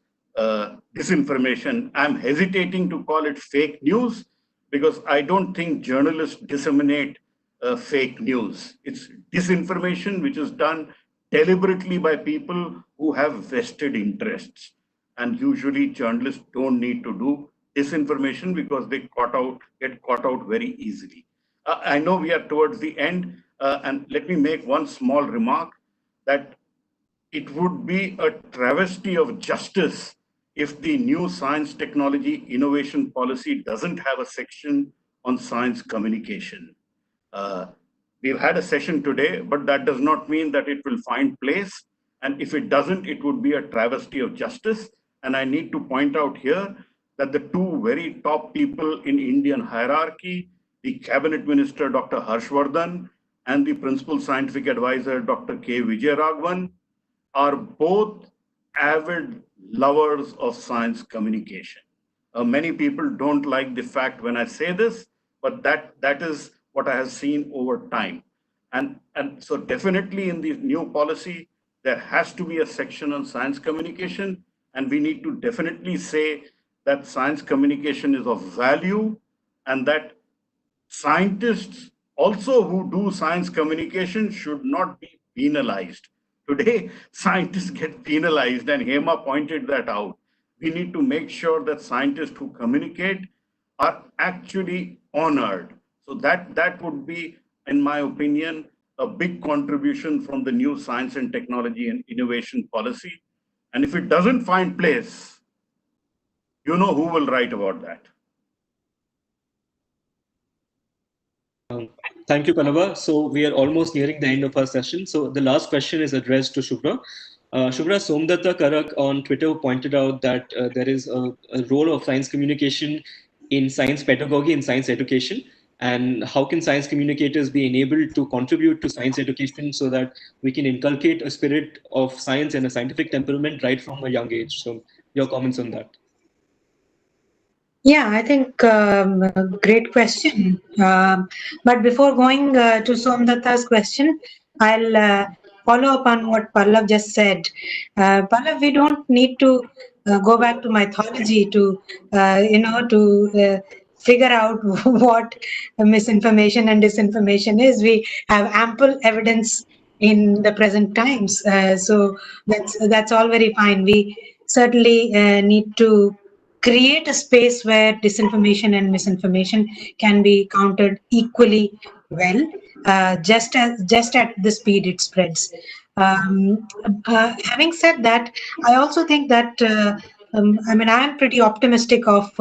disinformation. I'm hesitating to call it fake news because I don't think journalists disseminate fake news. It's disinformation which is done deliberately by people who have vested interests. And usually journalists don't need to do disinformation because they get caught out very easily. I know we are towards the end, and let me make one small remark that it would be a travesty of justice if the new science technology innovation policy doesn't have a section on science communication. We've had a session today, but that does not mean that it will find place. And if it doesn't, it would be a travesty of justice. And I need to point out here that the two very top people in Indian hierarchy, the cabinet minister, Dr. Harshvardhan, and the principal scientific advisor, Dr. K. Vijayaraghavan, are both avid lovers of science communication. Many people don't like the fact when I say this, but that is what I have seen over time. And so definitely in the new policy, there has to be a section on science communication, and we need to definitely say that science communication is of value, and that scientists also who do science communication should not be penalized. Today, scientists get penalized, and Hema pointed that out. We need to make sure that scientists who communicate are actually honored. So that would be, in my opinion, a big contribution from the new science and technology and innovation policy. And if it doesn't find place, you know who will write about that. Thank you, Pallava. So we are almost nearing the end of our session. So the last question is addressed to Subhra. Subhra, Somdatta Karak on Twitter pointed out that there is a role of science communication in science pedagogy and science education. And how can science communicators be enabled to contribute to science education so that we can inculcate a spirit of science and a scientific temperament right from a young age? So your comments on that. Yeah, I think great question. But before going to Somdatta's question, I'll follow up on what Pallav just said. Pallav, we don't need to go back to mythology to, figure out what misinformation and disinformation is. We have ample evidence in the present times, so that's all very fine. We certainly need to create a space where disinformation and misinformation can be countered equally well, just at the speed it spreads. Having said that, I also think that I am pretty optimistic of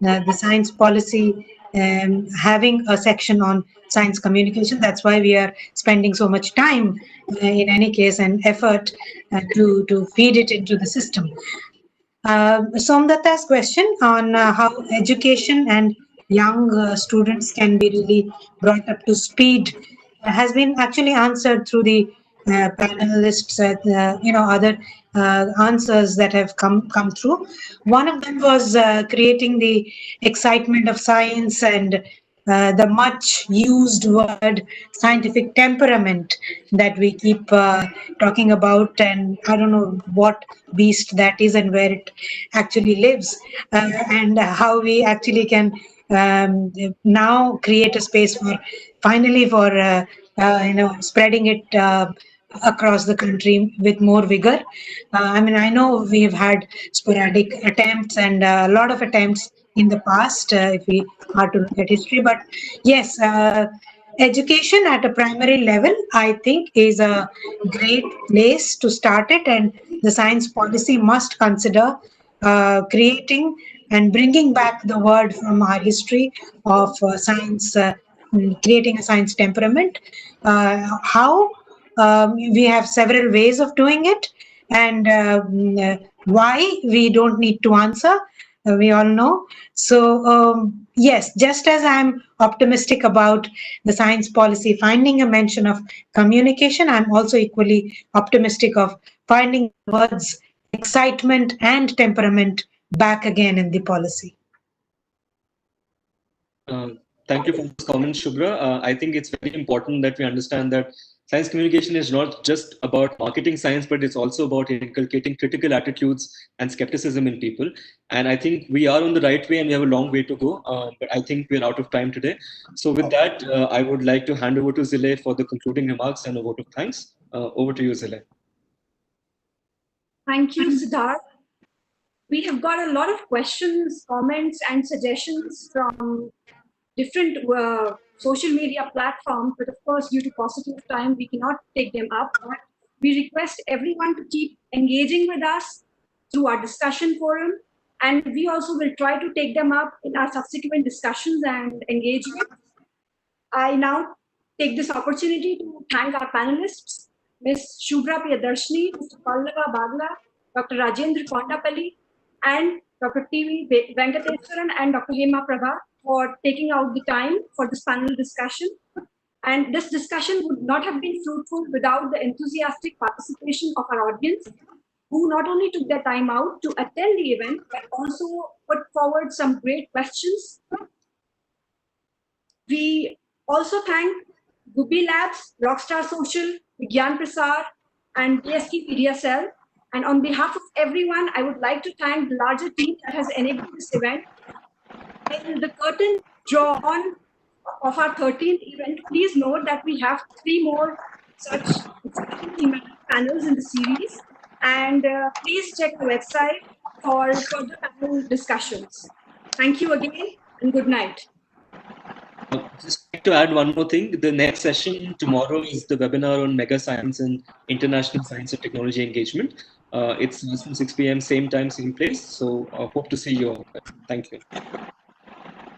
the science policy having a section on science communication. That's why we are spending so much time, in any case, and effort to feed it into the system. Somdatta's question on how education and young students can be really brought up to speed has been actually answered through the panelists, other answers that have come through. One of them was creating the excitement of science and the much used word scientific temperament that we keep talking about, and I don't know what beast that is and where it actually lives, and how we actually can now create a space for finally for spreading it across the country with more vigor. I know we've had sporadic attempts and a lot of attempts in the past, if we are to look at history. But yes, education at a primary level, I think, is a great place to start it, and the science policy must consider creating and bringing back the word from our history of science, creating a science temperament. How? We have several ways of doing it, and why we don't need to answer. We all know. So yes, just as I'm optimistic about the science policy finding a mention of communication, I'm also equally optimistic of finding words excitement and temperament back again in the policy. Thank you for this comment, Subhra. I think it's very important that we understand that science communication is not just about marketing science, but it's also about inculcating critical attitudes and skepticism in people. And I think we are on the right way and we have a long way to go, but I think we're out of time today. So with that, I would like to hand over to Zill-e for the concluding remarks and a vote of thanks. Over to you, Zill-e. Thank you, Siddharth. We have got a lot of questions, comments, and suggestions from different social media platforms, but of course, due to paucity of time, we cannot take them up. But we request everyone to keep engaging with us through our discussion forum, and we also will try to take them up in our subsequent discussions and engagements. I now take this opportunity to thank our panelists, Ms. Subhra Priyadarshini, Mr. Pallava Bagla, Dr. Rajendra Kondapalli, and Dr. V Venkateswaran and Dr. Hemaprabha for taking out the time for this panel discussion. And this discussion would not have been fruitful without the enthusiastic participation of our audience. who not only took their time out to attend the event, but also put forward some great questions. We also thank Gubi Labs, Rockstar Social, Vigyan Prasar, and DST Media Cell. And on behalf of everyone, I would like to thank the larger team that has enabled this event. In the curtain drawn of our 13th event, please note that we have 3 more such thematic panels in the series. And please check the website for further panel discussions. Thank you again and good night. Just to add one more thing, the next session tomorrow is the webinar on mega science and international science and technology engagement. It's from 6 p.m. same time, same place. So hope to see you all. Thank you.